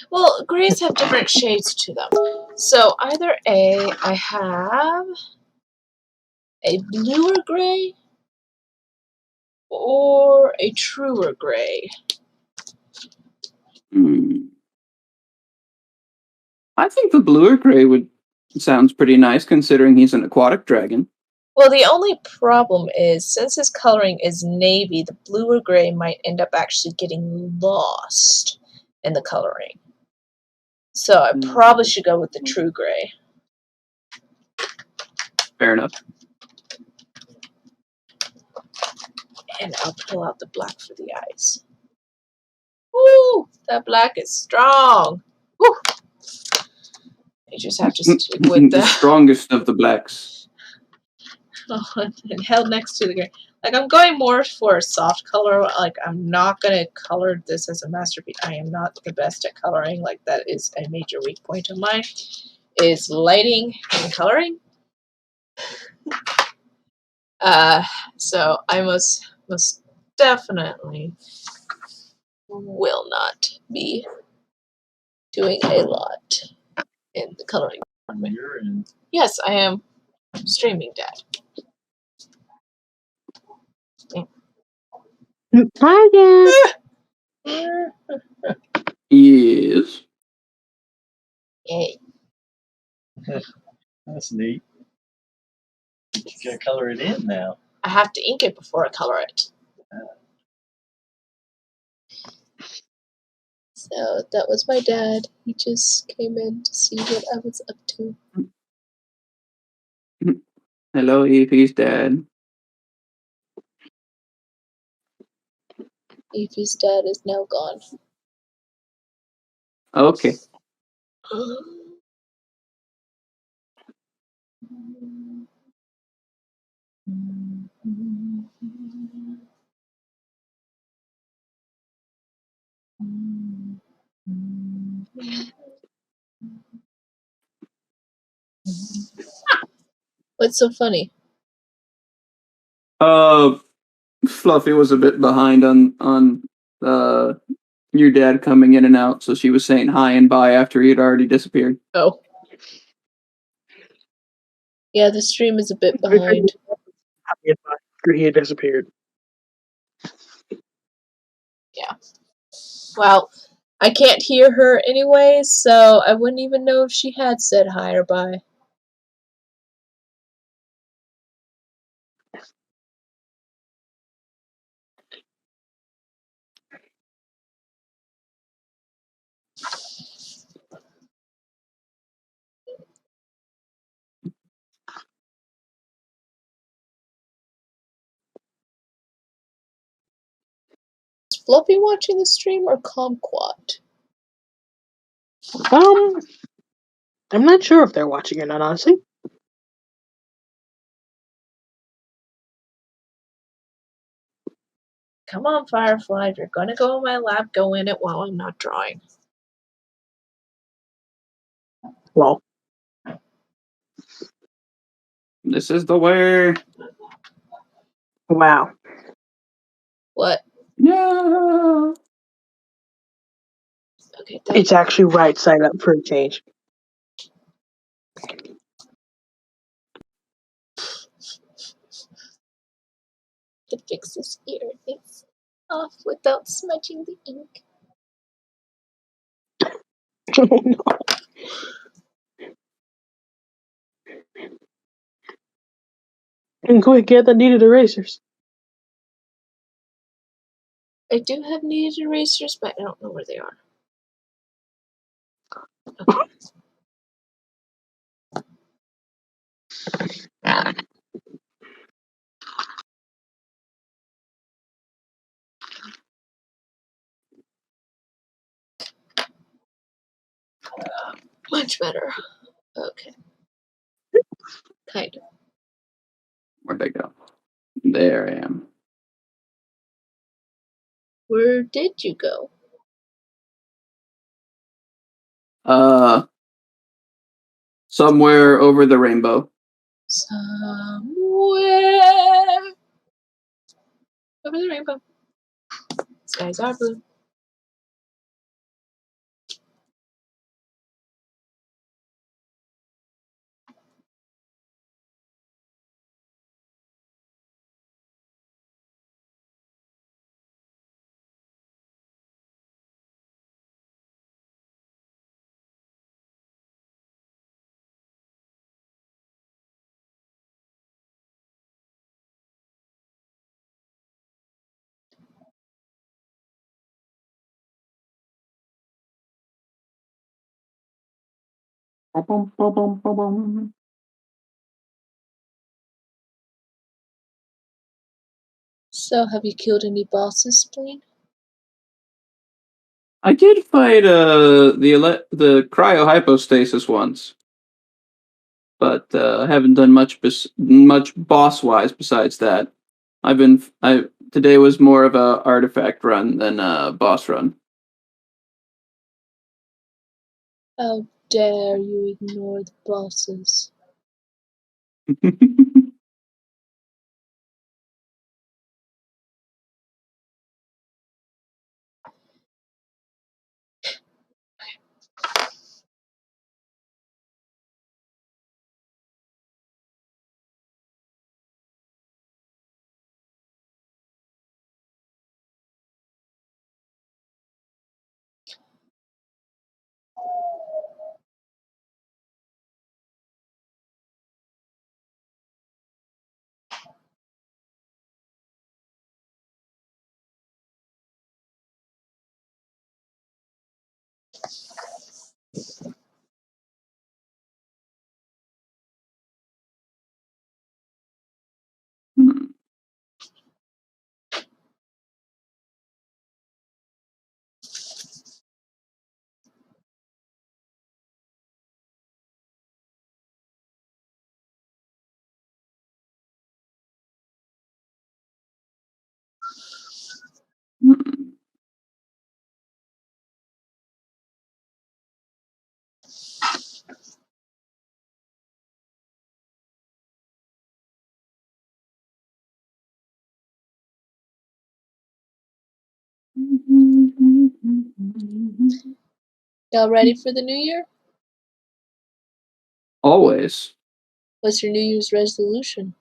Well, grays have different shades to them. So either I have a bluer gray or a truer gray. I think the bluer gray sounds pretty nice considering he's an aquatic dragon. Well, the only problem is, since his coloring is navy, the bluer gray might end up actually getting lost in the coloring. So I probably should go with the true gray. Fair enough. And I'll pull out the black for the eyes. Woo! That black is strong. Woo! You just have to stick with the strongest of the blacks. And held next to the gray. Like, I'm going more for a soft color. Like, I'm not going to color this as a masterpiece. I am not the best at coloring. Like, that is a major weak point of mine, is lighting and coloring. So I most definitely will not be doing a lot in the coloring department. Yes, I am streaming, Dad. Hi, Dad. Yes. Yay. That's neat. You gotta color it in now. I have to ink it before I color it. So that was my dad. He just came in to see what I was up to. Hello, Evie's dad. Evie's dad is now gone. Okay. What's so funny? Fluffy was a bit behind on your dad coming in and out, so she was saying hi and bye after he had already disappeared. Oh. Yeah, the stream is a bit behind. After he had disappeared. Yeah. Well, I can't hear her anyway, so I wouldn't even know if she had said hi or bye. Is Fluffy watching the stream or Kumquat? I'm not sure if they're watching or not, honestly. Come on, Firefly, if you're gonna go in my lab, go in it while I'm not drawing. Well, This is the way. wow. What? No. Okay, It's actually right side up for a change. to fix this ear. It's off without smudging the ink. Oh no. And quick, get the needed erasers. I do have needed erasers, but I don't know where they are. Much better. Okay. Kind of. Where'd they go? There I am. Where did you go? Somewhere over the rainbow. Somewhere over the rainbow. Skies are blue. Ba-bum, ba-bum, ba-bum. So, have you killed any bosses, Spleen? I did fight the cryohypostasis once, but I haven't done much boss wise besides that. Today was more of a artifact run than a boss run. How dare you ignore the bosses? Hmm. Hmm. Y'all ready for the new year? Always. What's your New Year's resolution?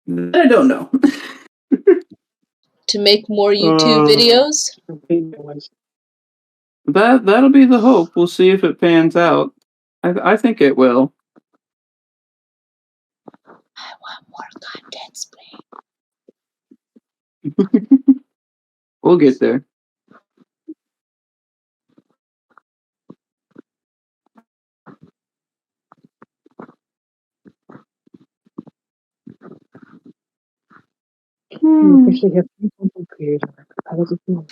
I don't know. To make more YouTube videos? That'll be the hope. We'll see if it pans out. I think it will. I want more content, Spring. We'll get there. You officially have 3 content creators. How does it feel?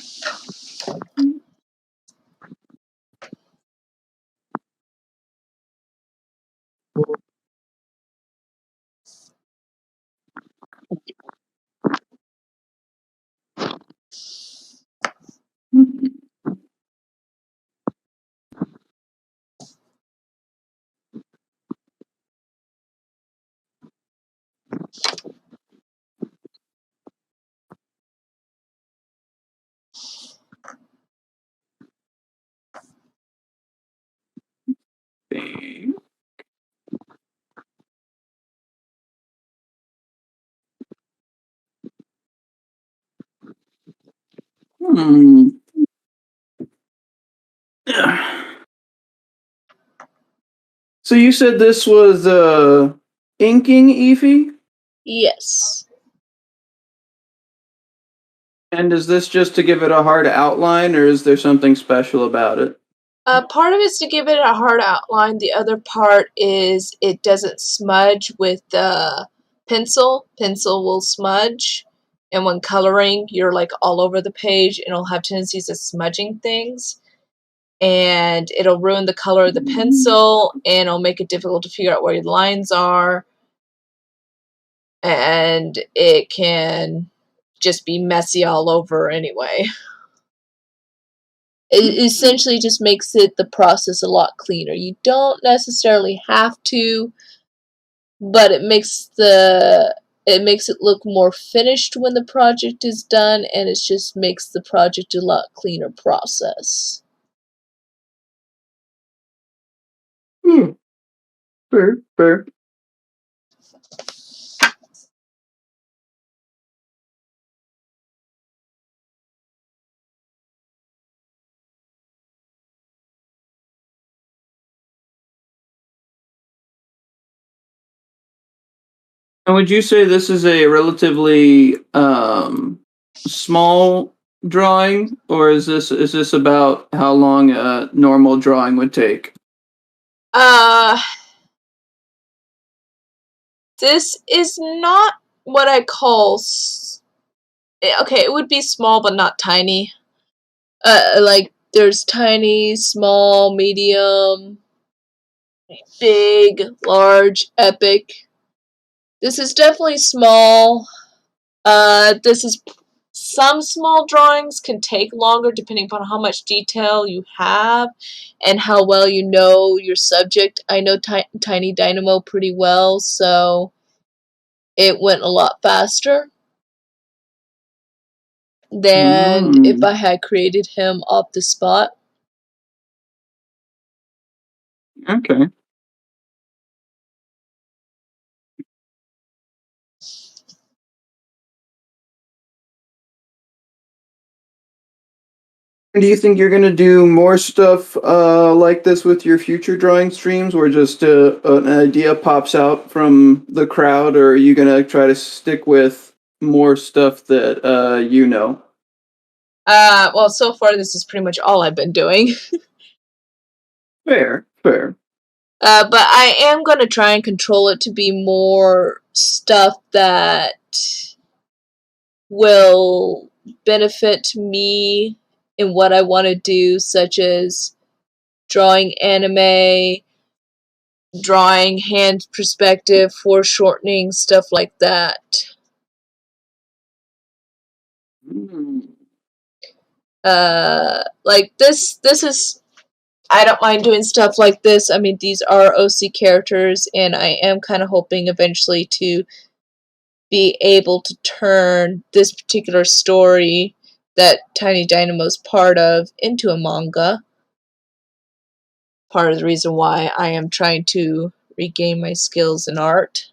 Hmm. So you said this was inking, Efi? Yes. And is this just to give it a hard outline, or is there something special about it? Part of it's to give it a hard outline. The other part is it doesn't smudge with the pencil. Pencil will smudge. And when coloring, you're like all over the page and it'll have tendencies of smudging things. And it'll ruin the color of the pencil and it'll make it difficult to figure out where your lines are. And it can just be messy all over anyway. It essentially just makes the process a lot cleaner. You don't necessarily have to, but it makes it look more finished when the project is done, and it just makes the project a lot cleaner process. Fair. And would you say this is a relatively small drawing, or is this about how long a normal drawing would take? This is not what I call okay, it would be small but not tiny. Like there's tiny, small, medium, big, large, epic. This is definitely small. Some small drawings can take longer depending upon how much detail you have and how well you know your subject. I know Tiny Dynamo pretty well, so it went a lot faster than if I had created him off the spot. Okay. Do you think you're going to do more stuff like this with your future drawing streams, where just an idea pops out from the crowd, or are you going to try to stick with more stuff that you know? Well, so far this is pretty much all I've been doing. Fair. But I am going to try and control it to be more stuff that will benefit me in what I want to do, such as drawing anime, drawing hand perspective, foreshortening, stuff like that. Like this is, I don't mind doing stuff like this. I mean, these are OC characters, and I am kind of hoping eventually to be able to turn this particular story that Tiny Dynamo's part of into a manga. Part of the reason why I am trying to regain my skills in art.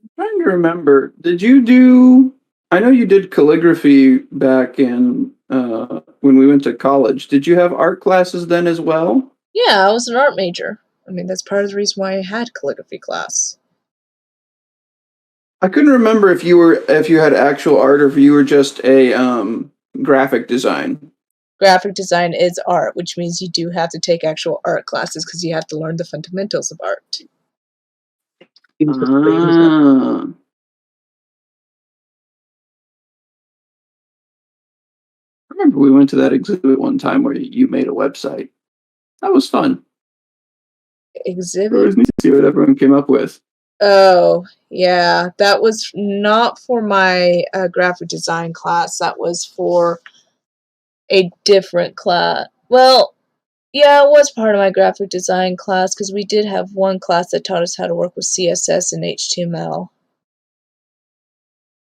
I'm trying to remember. I know you did calligraphy back in when we went to college. Did you have art classes then as well? Yeah, I was an art major. I mean, that's part of the reason why I had calligraphy class. I couldn't remember if you had actual art or if you were just a graphic design. Graphic design is art, which means you do have to take actual art classes because you have to learn the fundamentals of art. Ah. I remember we went to that exhibit one time where you made a website. That was fun. It Exhibit? was neat to see what everyone came up with. Oh, yeah. That was not for my graphic design class. That was for a different class. Well, yeah, it was part of my graphic design class because we did have one class that taught us how to work with CSS and HTML.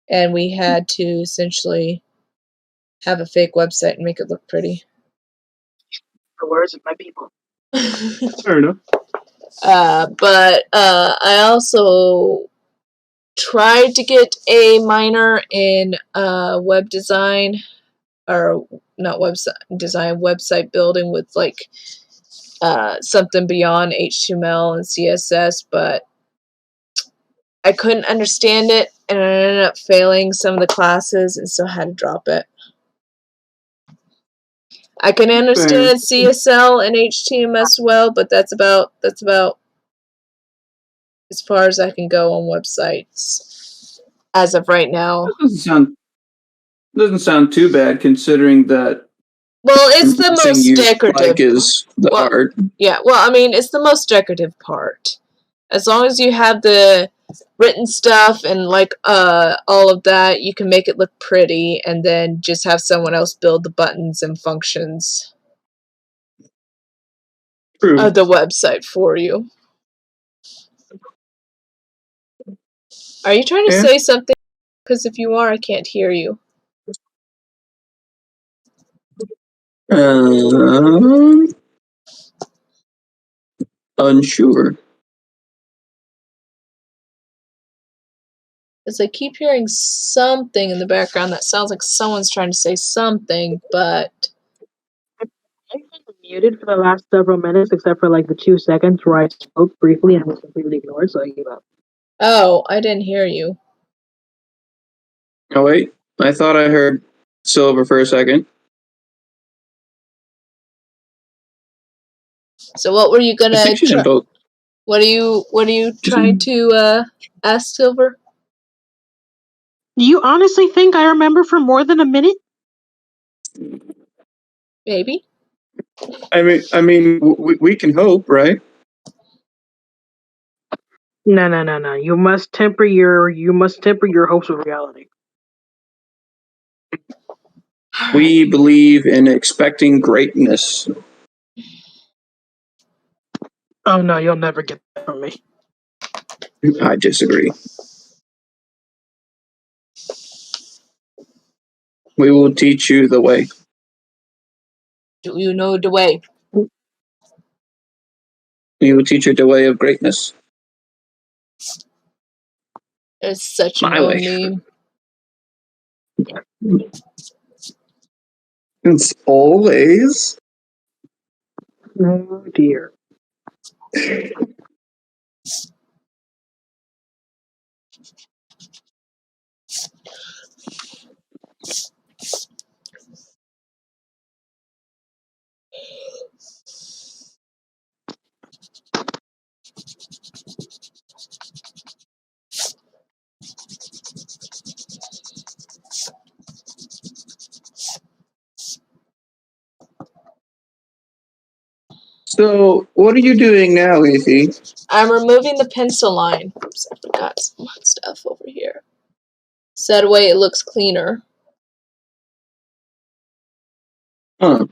And we had to essentially have a fake website and make it look pretty. The words of my people. Fair enough. But I also tried to get a minor in web design, or not website design, website building with like something beyond HTML and CSS, but I couldn't understand it, and I ended up failing some of the classes, and so had to drop it. I can understand CSL and HTML as well, but that's about as far as I can go on websites as of right now. Doesn't sound too bad considering that. Well, it's the most decorative. Like is the art. Yeah, well, I mean, it's the most decorative part. As long as you have the written stuff and like all of that, you can make it look pretty, and then just have someone else build the buttons and functions of the website for you. Are you trying to say something? Because if you are, I can't hear you. Unsure. Because I keep hearing something in the background that sounds like someone's trying to say something, but I've been muted for the last several minutes, except for like the 2 seconds where I spoke briefly and was completely ignored, so I gave up. Oh, I didn't hear you. Oh wait, I thought I heard Silver for a second. So what were you gonna try? Both. What are you trying to ask Silver? Do you honestly think I remember for more than a minute? Maybe. I mean, we can hope, right? No. You must temper your hopes with reality. We believe in expecting greatness. Oh no, you'll never get that from me. I disagree. We will teach you the way. Do you know the way? We will teach you the way of greatness. It's such an My old way. meme. It's always. Oh dear. So, what are you doing now, Evie? I'm removing the pencil line. Oops, I forgot some stuff over here. So that way it looks cleaner. Huh.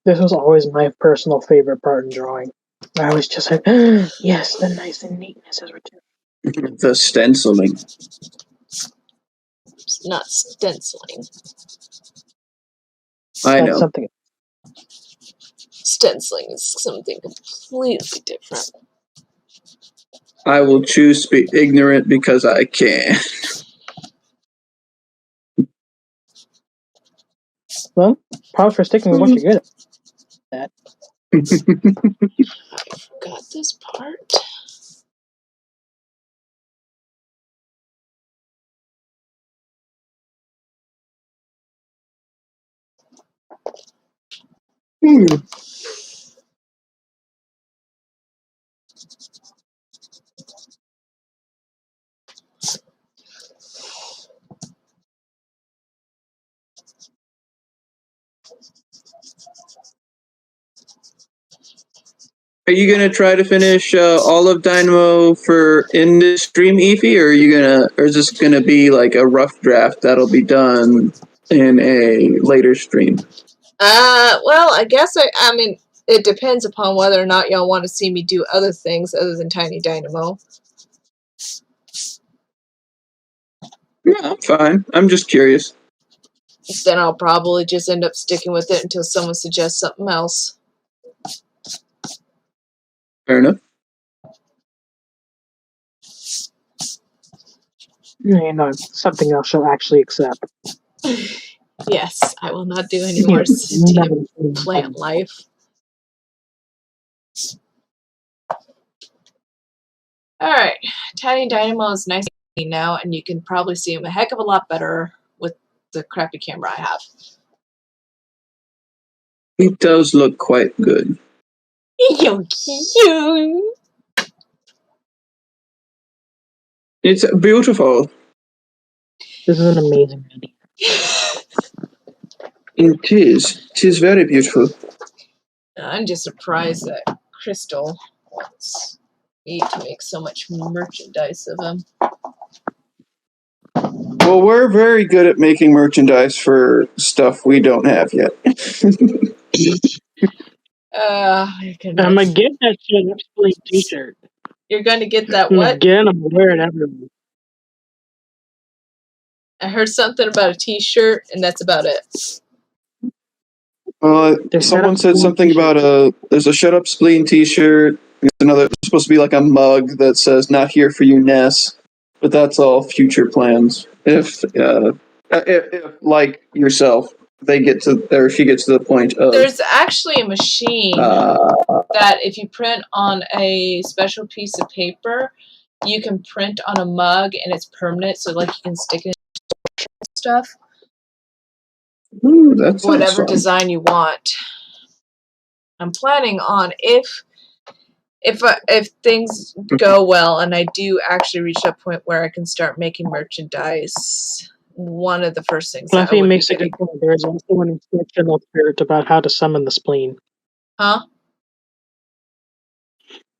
This was always my personal favorite part in drawing. I was just like, yes, the nice and neatness is returned. The stenciling. It's not stenciling. I That's know. something. Stenciling is something completely different. I will choose to be ignorant because I can. Well, props for sticking with what you're good at. I forgot this part. Are you gonna try to finish all of Dynamo for in this stream, Efi, or is this gonna be like a rough draft that'll be done in a later stream? Well, I guess I mean, it depends upon whether or not y'all want to see me do other things other than Tiny Dynamo. Yeah, I'm fine. I'm just curious. Then I'll probably just end up sticking with it until someone suggests something else. Fair enough. You know, something else she'll actually accept. Yes, I will not do any more city of plant life. Alright, Tiny Dynamo is nice now, and you can probably see him a heck of a lot better with the crappy camera I have. He does look quite good. You're cute. It's beautiful. This is an amazing idea. It is. It is very beautiful. I'm just surprised that Crystal wants me to make so much merchandise of him. Well, we're very good at making merchandise for stuff we don't have yet. I'm gonna get that shit up sleeve t-shirt. You're going to get that I'm what? gonna wear it everywhere. I heard something about a t-shirt, and that's about it. Someone said something about there's a Shut Up Spleen t-shirt. There's another, it's supposed to be like a mug that says "Not Here for You, Ness," but that's all future plans. If like yourself, they get to, or she gets to the point of. There's actually a machine that if you print on a special piece of paper, you can print on a mug and it's permanent, so like you can stick it in stuff. Ooh, that's whatever awesome. design you want. I'm planning on if things go well and I do actually reach that point where I can start making merchandise. One of the first things Fluffy makes a good point. There is also an instructional shirt about how to summon the spleen. Huh?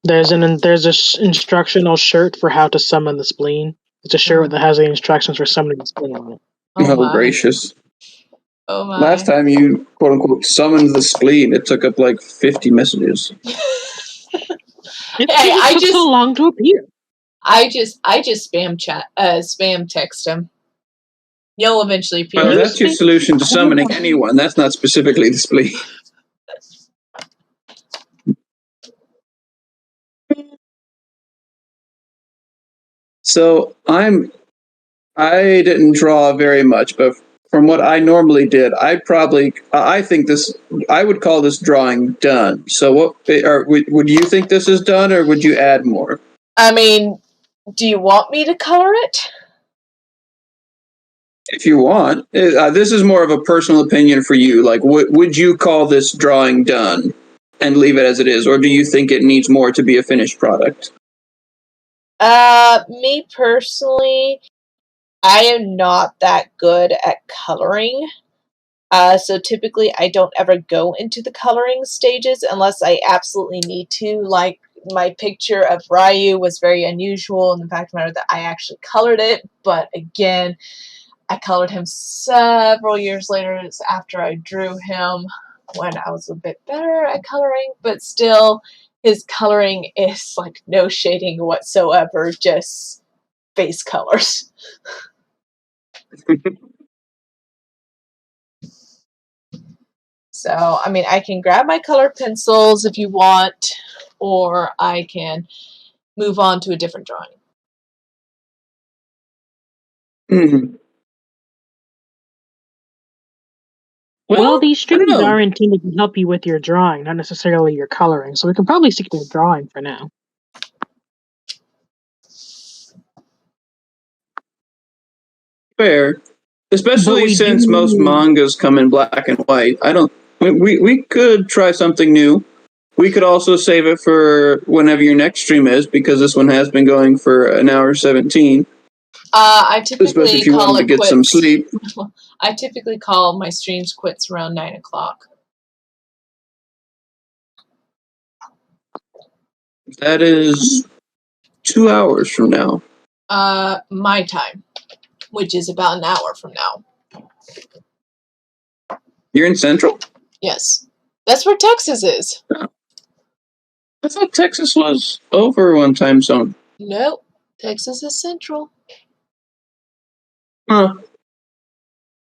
There's an instructional shirt for how to summon the spleen. It's a shirt that has the instructions for summoning the spleen on it. Oh gracious. Oh my. Last time you quote unquote summoned the spleen, it took up like 50 messages. It took so long to appear. I just spam text him. You'll eventually appear. Well, that's your solution to summoning anyone. That's not specifically the spleen. So I didn't draw very much, but from what I normally did, I would call this drawing done. So would you think this is done, or would you add more? I mean, do you want me to color it? If you want. This is more of a personal opinion for you. Like, would you call this drawing done and leave it as it is, or do you think it needs more to be a finished product? Me personally, I am not that good at coloring. So typically I don't ever go into the coloring stages unless I absolutely need to. Like, my picture of Ryu was very unusual in the fact of the matter that I actually colored it, but again, I colored him several years later after I drew him when I was a bit better at coloring, but still, his coloring is like no shading whatsoever, just base colors. So, I mean, I can grab my color pencils if you want, or I can move on to a different drawing. Mhm. Well, these I don't streams know. are intended to help you with your drawing, not necessarily your coloring. So we can probably stick to the drawing for now. Fair. But Especially we since most do. mangas come in black and white. We could try something new. We could also save it for whenever your next stream is, because this one has been going for an hour 17. I Especially typically if you call wanted to it get quits. some sleep. I typically call my streams quits around 9 o'clock. That is 2 hours from now. My time, which is about an hour from now. You're in Central? Yes. That's where Texas is. I thought Texas was over one time zone. Nope. Texas is Central. Huh.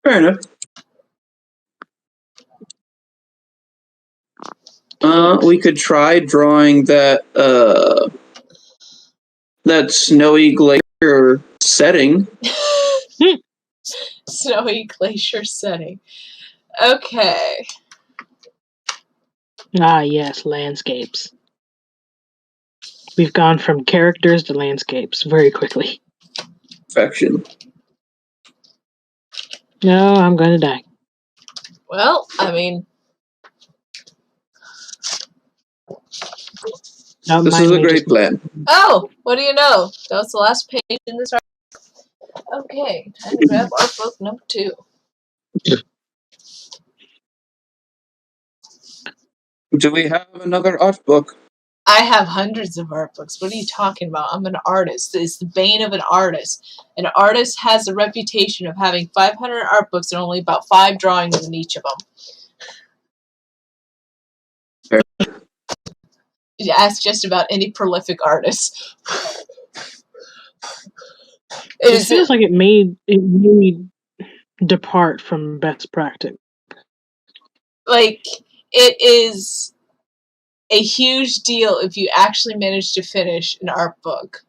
Fair enough. We could try drawing that snowy glacier setting. Snowy glacier setting. Okay. Ah, yes, landscapes. We've gone from characters to landscapes very quickly. Perfection. No, I'm going to die. Well, I mean, Don't This mind is a me, great just- plan. oh, what do you know? That was the last page in this. Okay, time to grab art book number 2. Do we have another art book? I have hundreds of art books. What are you talking about? I'm an artist. It's the bane of an artist. An artist has a reputation of having 500 art books and only about 5 drawings in each of them. You ask just about any prolific artist. It feels like it may depart from best practice. Like, it is a huge deal if you actually manage to finish an art book.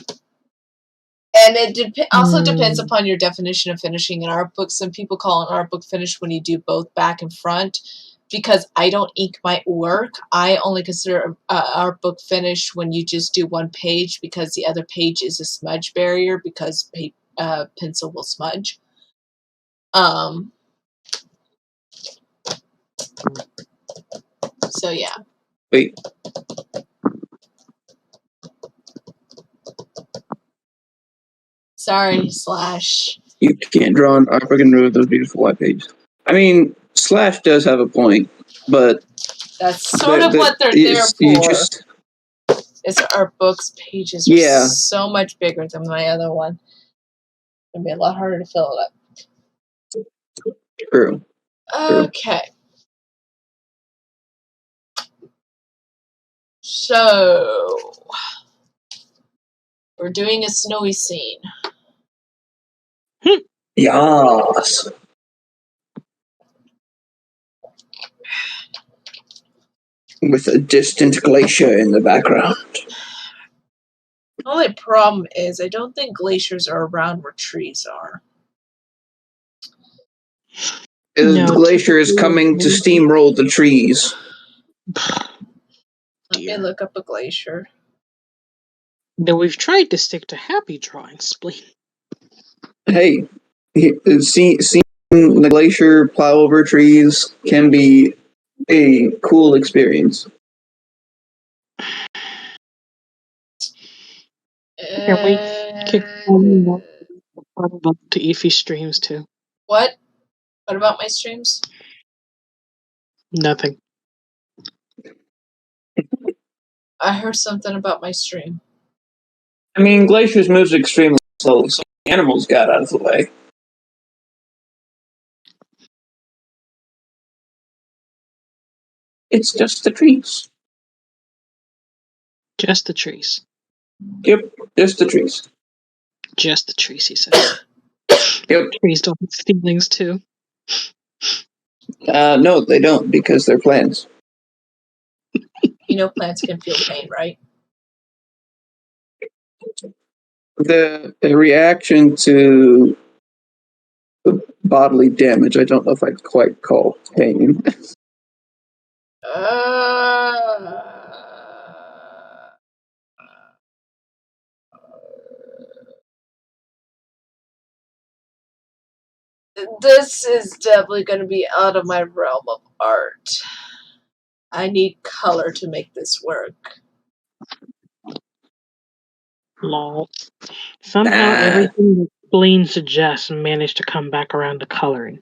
And it also depends upon your definition of finishing an art book. Some people call an art book finished when you do both back and front. Because I don't ink my work, I only consider an art book finished when you just do one page, because the other page is a smudge barrier, because pencil will smudge. So yeah. Wait. Sorry, Slash. You can't draw an art book and ruin those beautiful white pages. I mean, Slash does have a point, but that's sort of what they're there for. Is art books pages are so much bigger than my other one. It'd be a lot harder to fill it up. True. Okay. So we're doing a snowy scene. Yes. With a distant glacier in the background. The only problem is I don't think glaciers are around where trees are. The glacier is coming to steamroll the trees. Let me look up a glacier. Then we've tried to stick to happy drawings, Spleen. Hey, seeing the glacier plow over trees can be a cool experience. Can we kick to Efi streams too? What? What about my streams? Nothing. I heard something about my stream. I mean, Glacier's moves extremely slow, so the animals got out of the way. It's just the trees. Just the trees. Yep, just the trees. Just the trees, he said. Yep. Trees don't have feelings too. No, they don't, because they're plants. You know plants can feel pain, right? The reaction to the bodily damage, I don't know if I'd quite call pain. This is definitely going to be out of my realm of art. I need color to make this work. Lol. Somehow everything that Blaine suggests managed to come back around to coloring.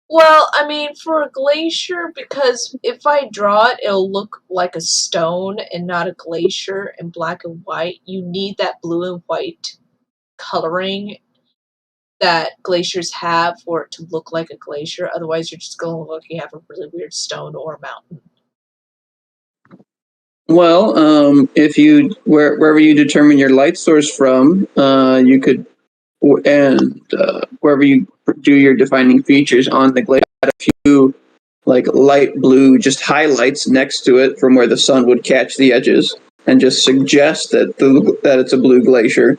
Well, I mean, for a glacier, because if I draw it, it'll look like a stone and not a glacier in black and white. You need that blue and white coloring that glaciers have for it to look like a glacier. Otherwise, you're just going to look like you have a really weird stone or a mountain. Well, if you wherever you determine your light source from, you could, and wherever you do your defining features on the glacier, add a few like light blue just highlights next to it from where the sun would catch the edges, and just suggest that that it's a blue glacier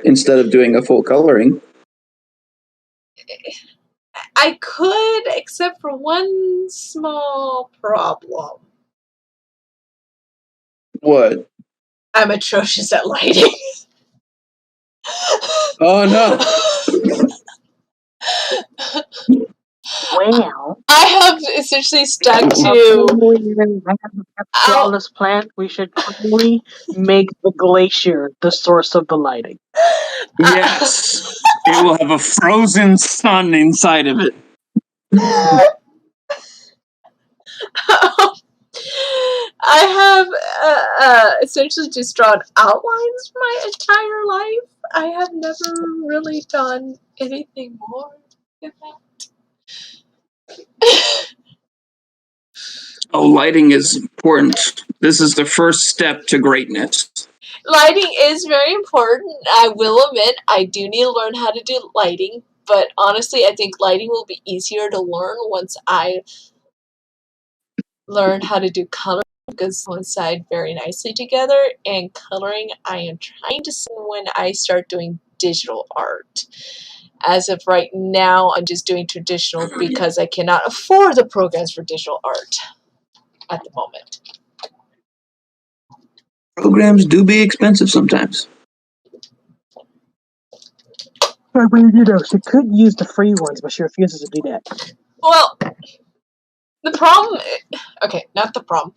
instead of doing a full coloring. I could, except for one small problem. What? I'm atrocious at lighting. Oh no! Well, I have essentially stuck to. Flawless plant. We should probably make the glacier the source of the lighting. Yes, it will have a frozen sun inside of it. I have essentially just drawn outlines my entire life. I have never really done anything more than that. Oh, lighting is important. This is the first step to greatness. Lighting is very important. I will admit I do need to learn how to do lighting, but honestly, I think lighting will be easier to learn once I learn how to do color, because coincide very nicely together, and coloring I am trying to see when I start doing digital art. As of right now, I'm just doing traditional because I cannot afford the programs for digital art at the moment. Programs do be expensive sometimes. She could use the free ones, but she refuses to do that. Well, the problem... Okay, not the problem.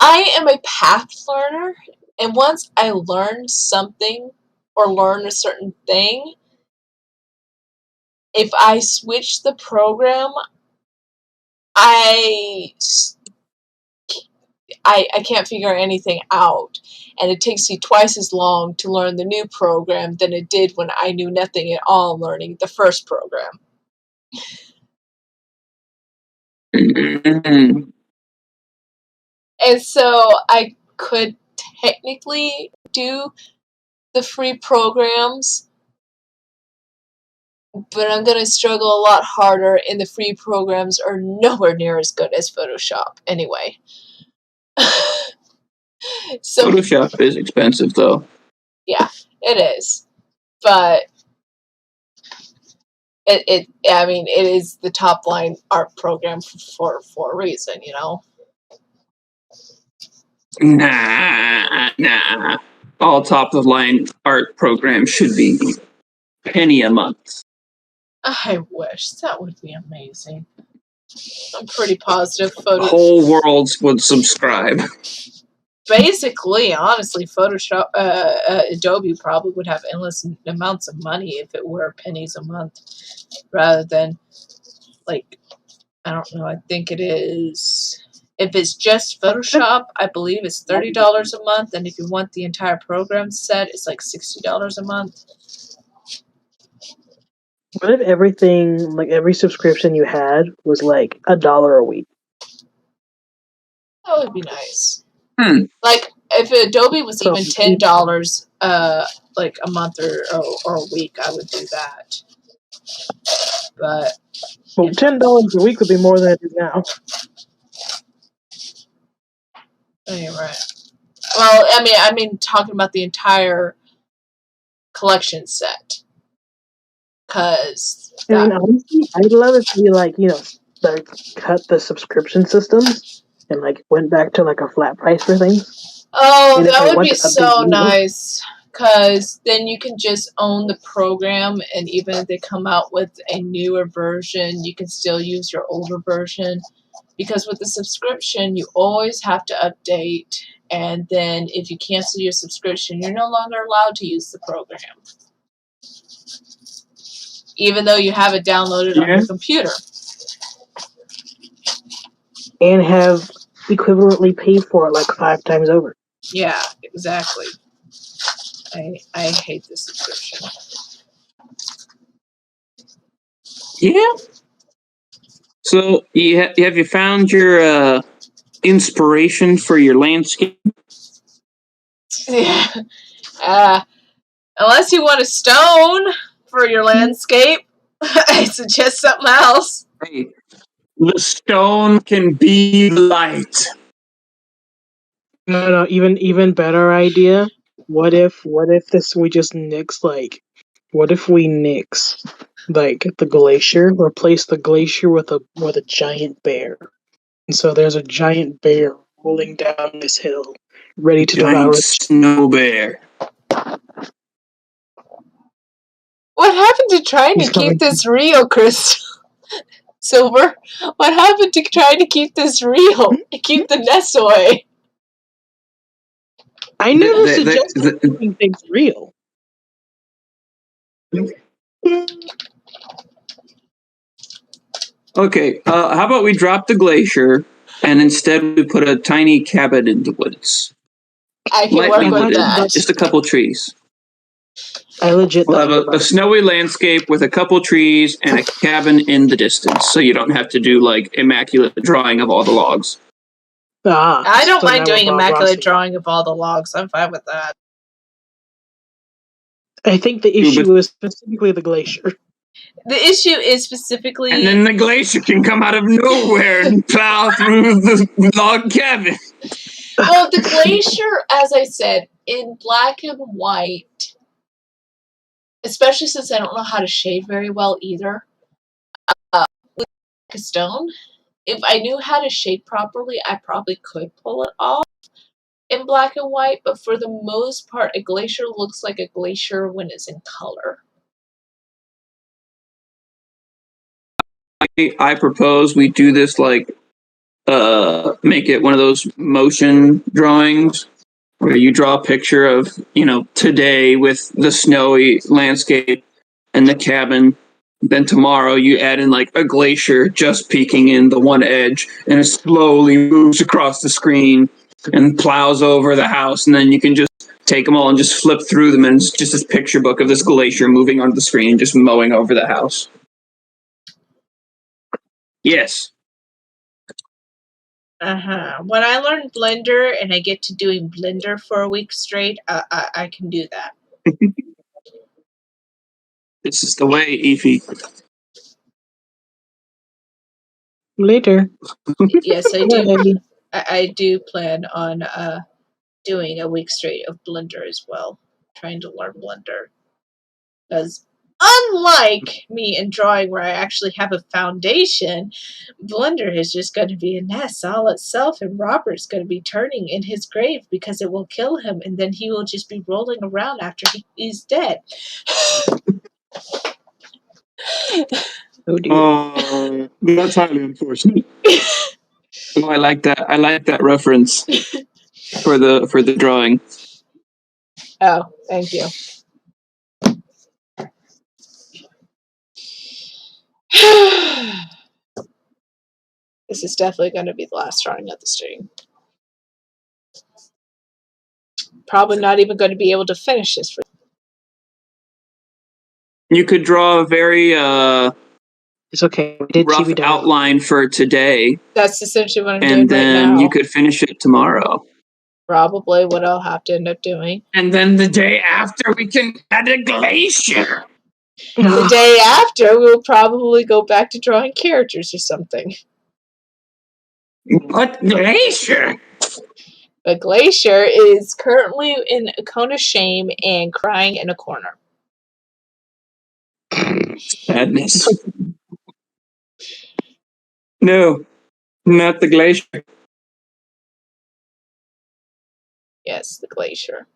I am a path learner, and once I learn something or learn a certain thing, if I switch the program, I can't figure anything out, and it takes me twice as long to learn the new program than it did when I knew nothing at all learning the first program. Mm-hmm. And so I could technically do the free programs, but I'm going to struggle a lot harder, and the free programs are nowhere near as good as Photoshop anyway. So Photoshop is expensive, though. Yeah, it is. But it is the top line art program for a reason, you know? Nah. All top of the line art programs should be penny a month. I wish. That would be amazing. I'm pretty positive Whole worlds would subscribe. basically, honestly, Photoshop, Adobe probably would have endless amounts of money if it were pennies a month, rather than like, I don't know. I think it is. If it's just Photoshop, I believe it's $30 a month, and if you want the entire program set, it's like $60 a month. What if everything, like every subscription you had, was like $1 a week? That would be nice. Like if Adobe was So even $10, like a month or a week, I would do that. But well, $10 a week would be more than it is now. anyway, well, I mean, talking about the entire collection set, because I mean, honestly, I'd love if we like cut the subscription systems and like went back to like a flat price for things. And if that I would want be to update so Windows- nice. Because then you can just own the program, and even if they come out with a newer version, you can still use your older version. Because with the subscription, you always have to update, and then if you cancel your subscription, you're no longer allowed to use the program. Even though you have it downloaded on your computer. and have equivalently paid for it like 5 times over. Yeah, exactly. I hate the subscription. Yeah. So, have you found your inspiration for your landscape? Yeah. Unless you want a stone for your landscape, I suggest something else. Hey, the stone can be light. No, even better idea. What if we just nix what if we nix like the glacier, replace the glacier with a giant bear. And so there's a giant bear rolling down this hill, ready to devour Giant it. snow bear. What happened to trying He's to keep coming. this real, Crystal? Silver? What happened to trying to keep this real? Keep the nest away. I never suggested keeping things real. Okay, how about we drop the glacier and instead we put a tiny cabin in the woods? I can Lightly work with wooded, that. just a couple trees. I legit We'll thought have about a it. snowy landscape with a couple trees and a cabin in the distance, so you don't have to do like immaculate drawing of all the logs. I don't so mind now doing we're Bob immaculate Rossing. drawing of all the logs. I'm fine with that. I think the issue is specifically the glacier. The issue is specifically... And then the glacier can come out of nowhere and plow through the log cabin. Well, the glacier, as I said, in black and white, especially since I don't know how to shade very well either, with a stone, if I knew how to shade properly, I probably could pull it off in black and white, but for the most part, a glacier looks like a glacier when it's in color. I propose we do this like make it one of those motion drawings where you draw a picture of, today with the snowy landscape and the cabin. Then tomorrow you add in like a glacier just peeking in the one edge, and it slowly moves across the screen and plows over the house, and then you can just take them all and just flip through them, and it's just this picture book of this glacier moving onto the screen, just mowing over the house. Yes. When I learn Blender and I get to doing Blender for a week straight, I can do that. This is the way, Efi. Later. Yes, I do. I do plan on doing a week straight of Blender as well. Trying to learn Blender. Because unlike me in drawing where I actually have a foundation, Blender is just going to be a mess all itself, and Robert's going to be turning in his grave because it will kill him, and then he will just be rolling around after he's dead. Oh dear. That's highly unfortunate. Oh, I like that. I like that reference. for the drawing. Oh, thank you. This is definitely going to be the last drawing of the stream. Probably not even going to be able to finish this. You could draw a very It's okay. We did rough TV demo. outline for today, That's essentially what I'm and doing right then now. you could finish it tomorrow. Probably what I'll have to end up doing. And then the day after, we can add a glacier. The day after, we'll probably go back to drawing characters or something. What glacier? But Glacier is currently in a cone of shame and crying in a corner. Sadness. No, not the glacier. Yes, the Glacier.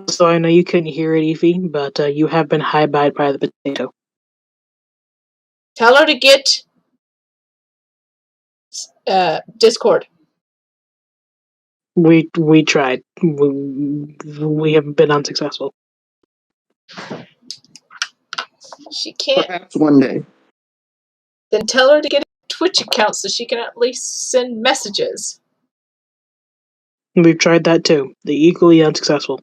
So I know you couldn't hear it, Evie, but you have been highbite by the potato. Tell her to get Discord. We tried. We have been unsuccessful. She can't. Perhaps one day. Then tell her to get a Twitch account so she can at least send messages. We've tried that too. They're equally unsuccessful.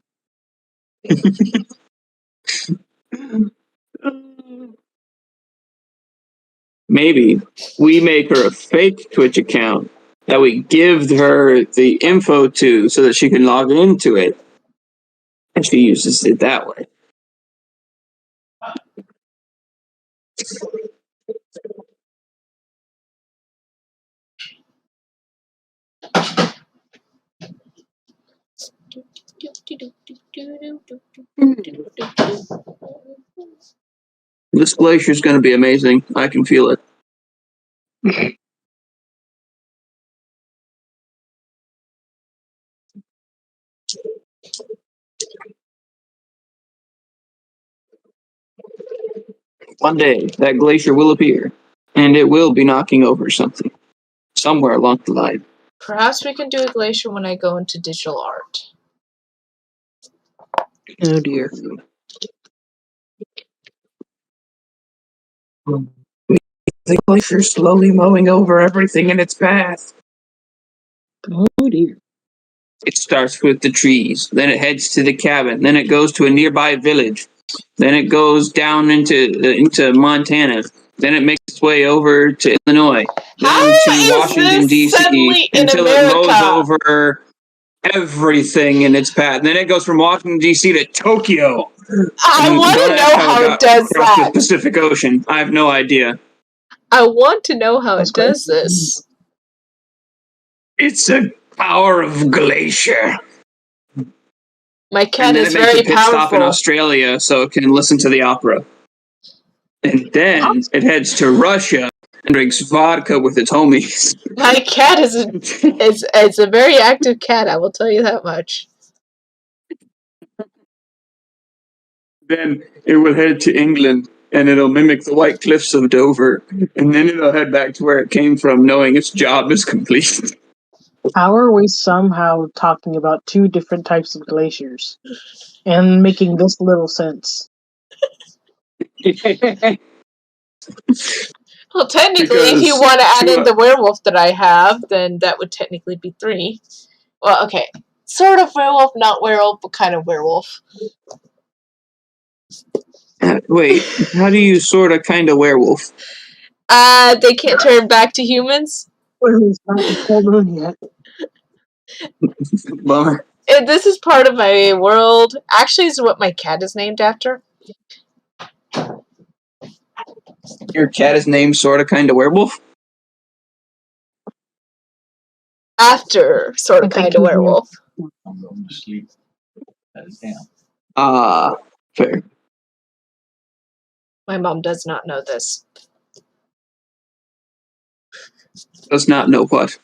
Maybe we make her a fake Twitch account that we give her the info to so that she can log into it. And she uses it that way. This glacier is going to be amazing. I can feel it. One day, that glacier will appear, and it will be knocking over something, somewhere along the line. Perhaps we can do a Glacier when I go into digital art. Oh dear. The glacier slowly mowing over everything in its path. Oh dear. It starts with the trees, then it heads to the cabin, then it goes to a nearby village, then it goes down into Montana, then it makes its way over to Illinois, How then to is Washington, this suddenly D.C., in until America? it mows over everything in its path. Then it goes from Washington, D.C. to Tokyo. I And want to don't know ask how got it does across that. the Pacific Ocean. I have no idea. I want to know how That's it does this. It's a power of glacier. My cat And then is it makes very a pit stop in powerful. Australia so it can listen to the opera. And then it heads to Russia and drinks vodka with its homies. My cat is a very active cat, I will tell you that much. Then it will head to England and it'll mimic the White Cliffs of Dover. And then it'll head back to where it came from, knowing its job is complete. How are we somehow talking about two different types of glaciers and making this little sense? Well, technically, if you Because want to add to in the werewolf that I have, then that would technically be 3. Well, okay. Sort of werewolf, not werewolf, but kind of werewolf. Wait, how do you sort of kind of werewolf? They can't turn back to humans. It's not the full moon yet. Bummer. This is part of my world. Actually, this is what my cat is named after. Your cat is named sort of kind of werewolf? After sort of I think kind of he's named- werewolf. I'm going to sleep. That is down. Fair. My mom does not know this. Does not know what.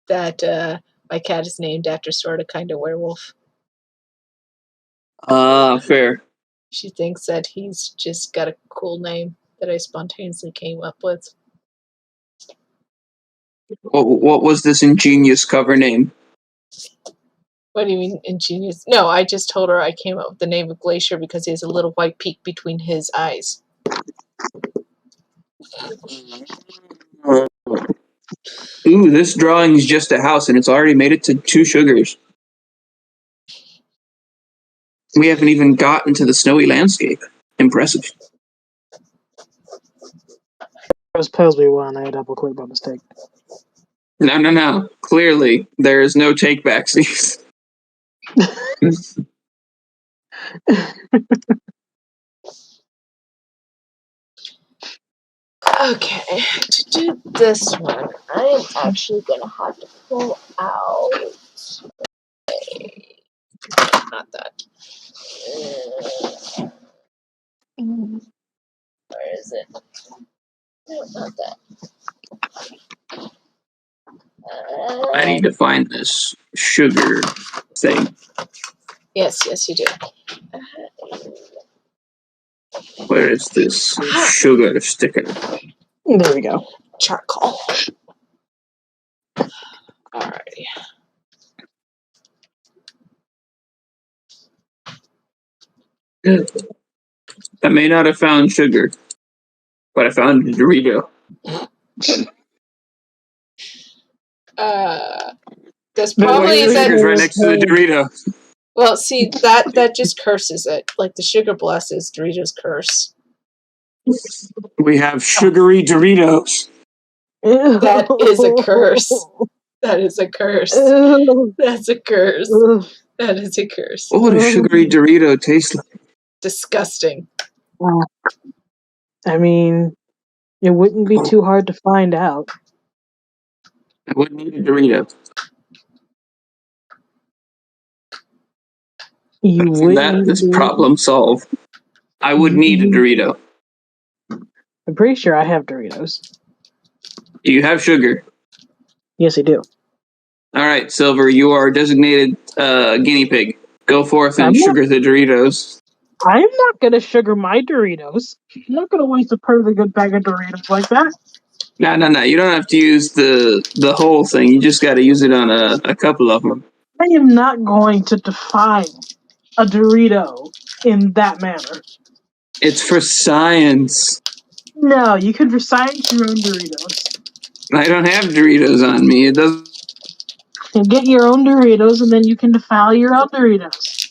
That my cat is named after sort of kind of werewolf. Fair. She thinks that he's just got a cool name that I spontaneously came up with. What was this ingenious cover name? What do you mean ingenious? No, I just told her I came up with the name of Glacier because he has a little white peak between his eyes. Ooh, this drawing is just a house, and it's already made it to 2 sugars. We haven't even gotten to the snowy landscape. Impressive. It was Pillsbury one. I double clicked by mistake. No. Clearly, there is no take backsies. Okay, to do this one, I am actually going to have to pull out. Not that. Where is it? No, not that. I need to find this sugar thing. Yes, you do. Where is this sugar sticker? There we go. Charcoal. Alrighty. I may not have found sugar, but I found a Dorito. There's No, probably wait, that. Sugar's right next to the Dorito. Well, see, that just curses it. Like the sugar blesses, Doritos curse. We have sugary Doritos. That is a curse. That is a curse. That's a curse. That is a curse. What would a sugary Dorito taste like? Disgusting. I mean, it wouldn't be too hard to find out. I wouldn't eat a Dorito. You wouldn't. That is problem solved. I would need a Dorito. I'm pretty sure I have Doritos. Do you have sugar? Yes, I do. All right, Silver, you are designated guinea pig. Go forth and sugar the Doritos. I'm not gonna sugar my Doritos. I'm not gonna waste a perfectly good bag of Doritos like that. No. You don't have to use the whole thing. You just got to use it on a couple of them. I am not going to define a Dorito in that manner. It's for science. No, you could recite your own Doritos. I don't have Doritos on me. It doesn't. And get your own Doritos, and then you can defile your own Doritos.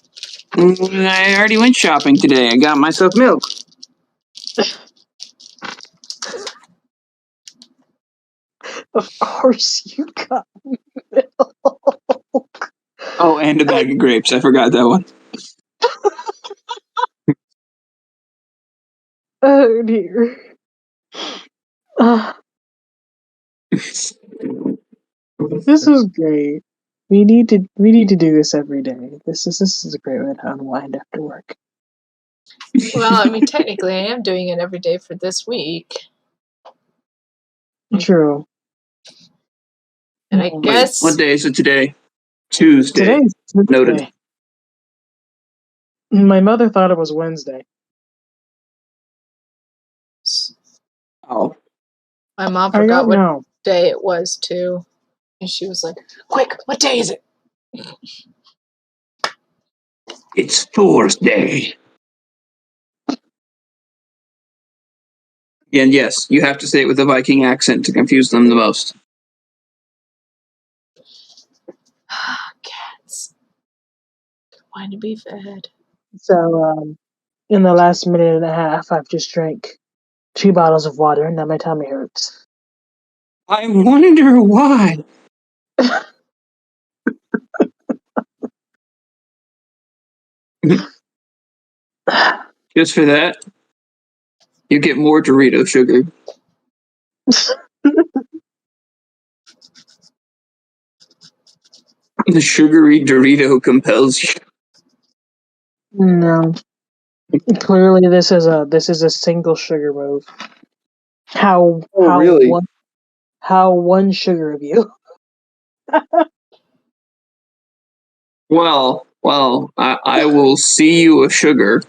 I already went shopping today. I got myself milk. Of course you got milk. Oh, and a bag of grapes. I forgot that one. Oh dear. This is great. We need to do this every day. This is a great way to unwind after work. Well, I mean, technically, I am doing it every day for this week. True. And I guess. What day is it today? Tuesday. Today's Tuesday. Noted. My mother thought it was Wednesday. Oh. My mom I forgot don't what know. day it was, too. And she was like, quick, what day is it? It's Thursday. And yes, you have to say it with a Viking accent to confuse them the most. Cats. Want to be fed. So, in the last minute and a half, I've just drank 2 bottles of water, and now my tummy hurts. I wonder why. Just for that, you get more Dorito sugar. The sugary Dorito compels you. No. Clearly, this is a single sugar move. How really? How one sugar of you? Well, I will see you a sugar.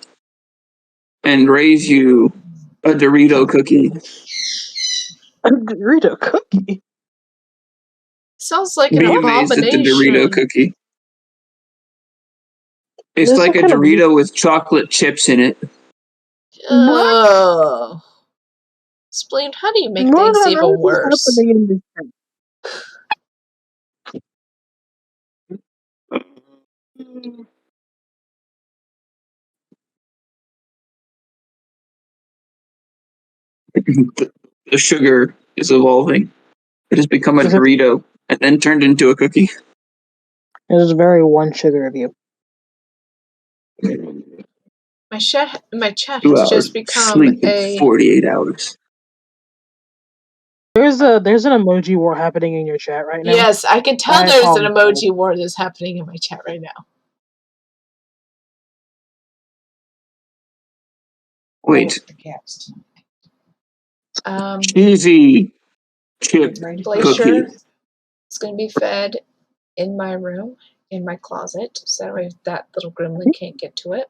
and raise you a Dorito cookie. A Dorito cookie. Sounds like an Be amazed at the Dorito abomination. cookie. It's There's like a some kind of- Dorito with chocolate chips in it. Ugh. Spleen, how do you make What things on even earth is worse? happening in this town? The sugar is evolving. It has become a Is it- Dorito and then turned into a cookie. It is very one sugar of you. My chat 2 has hours. just become Sleep in a 48 hours. There's an emoji war happening in your chat right now. Yes, I can tell I there's an apologize. emoji war that's happening in my chat right now. Wait, The cats. cheesy chip Ready? Glacier cookie. is going to be fed in my room, in my closet, so that way that little gremlin can't get to it.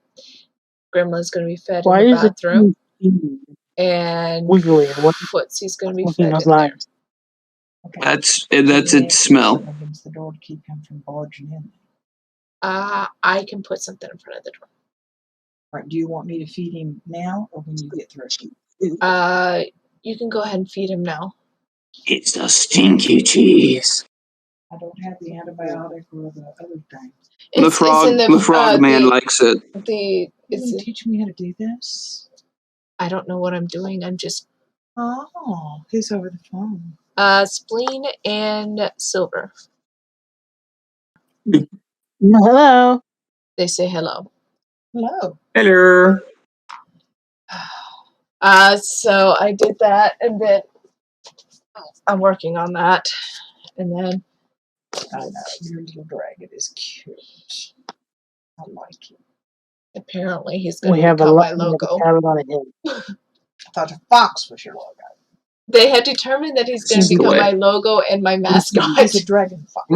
Gremlin's going to be fed Why in the is it bathroom, cheesy? and Wiggly? What Footsie's going to be looking fed those in there. lines? Okay. That's So its you have to smell. put something against the door to keep him from barging in. I can put something in front of the door. Right? Do you want me to feed him now or when you get through? You can go ahead and feed him now. It's a stinky cheese. I don't have the antibiotic or the other thing. The frog man likes it. You gonna teach me how to do this? I don't know what I'm doing. I'm just Oh, who's over the phone? Spleen and Silver. Hello. They say hello. Hello. Hello. So I did that, and then I'm working on that, and then I know your little dragon is cute. I like it. apparently he's going We to have a become my we have a logo. carrot on a head. I thought a fox was your logo. They have determined that he's going to become my logo and my mascot. He's a dragon fox.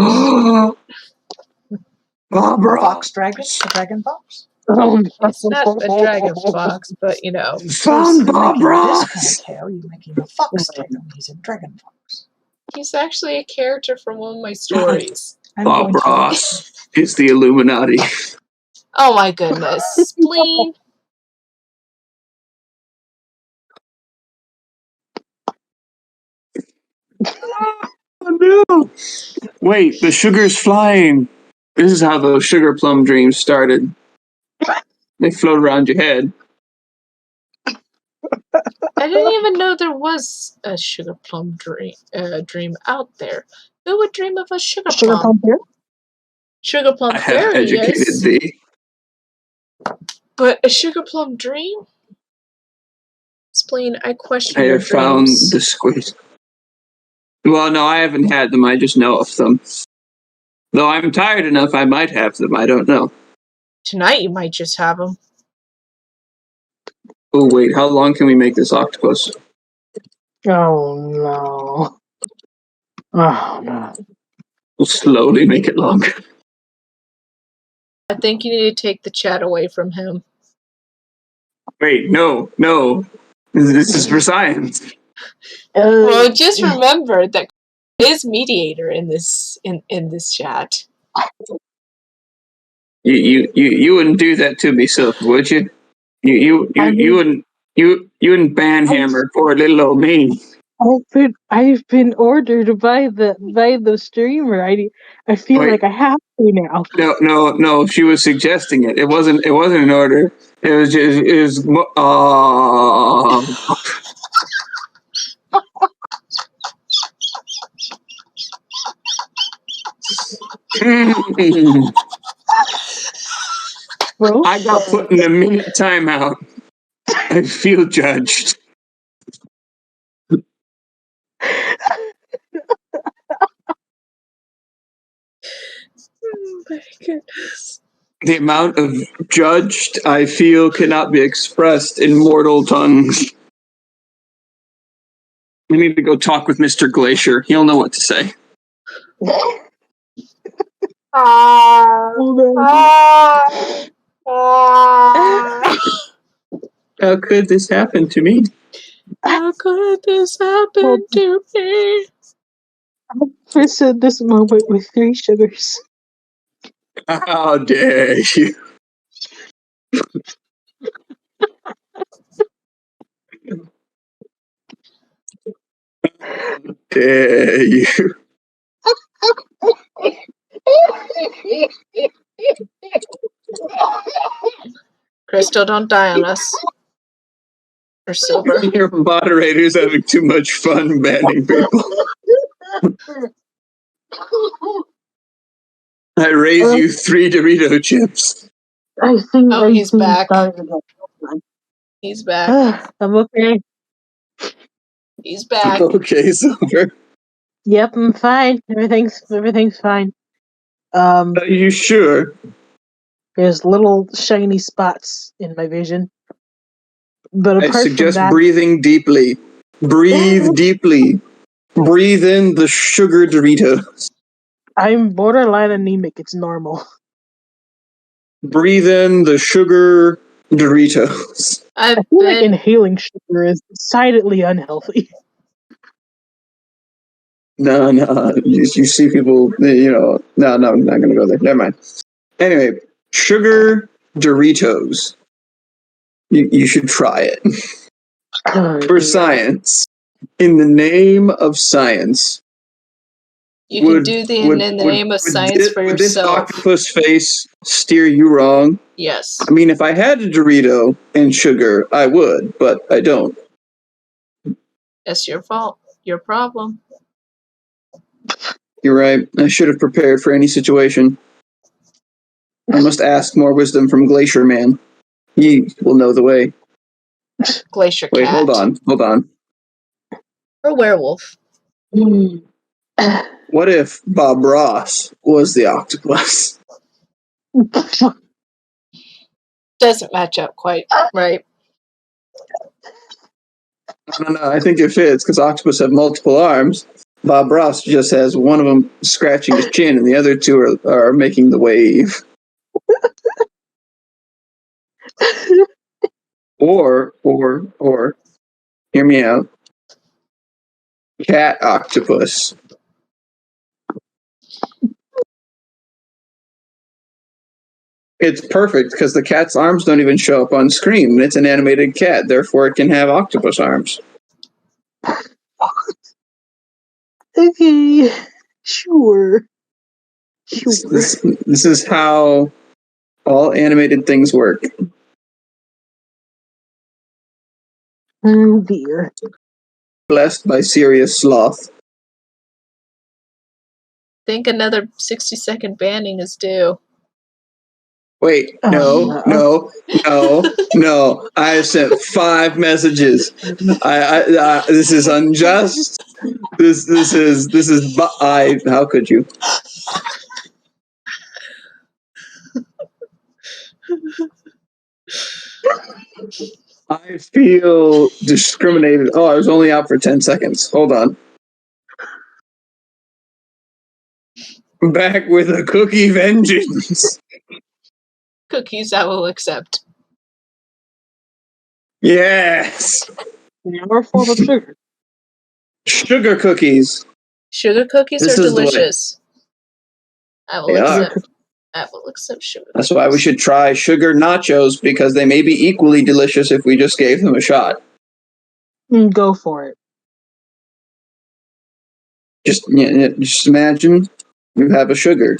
Bob A Ross. fox dragon? A dragon fox? It's not a dragon fox, but you know. Found Bob This kind Ross. of tail, you make him a fox tail. He's a dragon fox. He's actually a character from one of my stories. I'm Bob going to- Ross is the Illuminati. Oh my goodness. Spleen. Oh no! Wait, the sugar's flying. This is how those sugar plum dreams started. They float around your head. I didn't even know there was a sugar plum dream out there. Who would dream of a sugar Sugar plum? plum here? Sugar plum I have fairy, educated yes. thee. But a sugar plum dream? Spleen, I question I your have found dreams. the squid. Well, no, I haven't had them. I just know of them. Though I'm tired enough, I might have them. I don't know. Tonight you might just have them. Oh, wait. How long can we make this octopus? Oh no. Oh no. We'll slowly make it longer. I think you need to take the chat away from him. Wait, no. This is for science. Well, just remember that is mediator in this chat. You wouldn't do that to me, Silk, would you? You wouldn't banhammer poor little old me. I've been ordered by the streamer. I feel Wait. like I have to now. No. She was suggesting it. It wasn't an order. It was just. Well, I got put in a minute timeout. I feel judged. Oh my goodness. The amount of judged I feel cannot be expressed in mortal tongues. We need to go talk with Mr. Glacier. He'll know what to say. hold on. How could this happen to me? How could this happen to me? I said this moment with 3 sugars. How dare you? Dare you? Crystal, don't die on us. Or Silver. Your moderator's having too much fun banning people. I raise you 3 Dorito chips. I think Oh, he's back. Again. He's back. I'm okay. He's back. Okay, Silver. Yep, I'm fine. Everything's fine. Are you sure? There's little shiny spots in my vision. But I apart suggest from that, breathing deeply. Breathe deeply. Breathe in the sugar Doritos. I'm borderline anemic. It's normal. Breathe in the sugar Doritos. I've I feel like been inhaling sugar is decidedly unhealthy. No. You see people, No, I'm not going to go there. Never mind. Anyway, sugar Doritos. You should try it. For science. In the name of science. You can do in the name of science for Would this yourself. octopus face steer you wrong? Yes. I mean, if I had a Dorito and sugar, I would, but I don't. That's your fault. Your problem. You're right. I should have prepared for any situation. I must ask more wisdom from Glacier Man. He will know the way. Glacier Wait, cat. hold on. Or werewolf. What if Bob Ross was the octopus? Doesn't match up quite right. No, I think it fits because octopus have multiple arms. Bob Ross just has one of them scratching his chin, and the other 2 are making the wave. Or, hear me out. Cat octopus. It's perfect because the cat's arms don't even show up on screen. It's an animated cat, therefore it can have octopus arms. Okay, sure. This is how all animated things work. Oh dear. Blessed by Sirius Sloth. Think another 60-second banning is due. Wait, no. I have sent 5 messages. This is unjust. This is. How could you? I feel discriminated. Oh, I was only out for 10 seconds. Hold on. Back with a cookie vengeance. Cookies I will accept. Yes. Or form of sugar. Sugar cookies. Sugar cookies This are is the way. delicious. I will They are. accept sugar. That's why we should try sugar nachos because they may be equally delicious if we just gave them a shot. Go for it. Just imagine you have a sugar.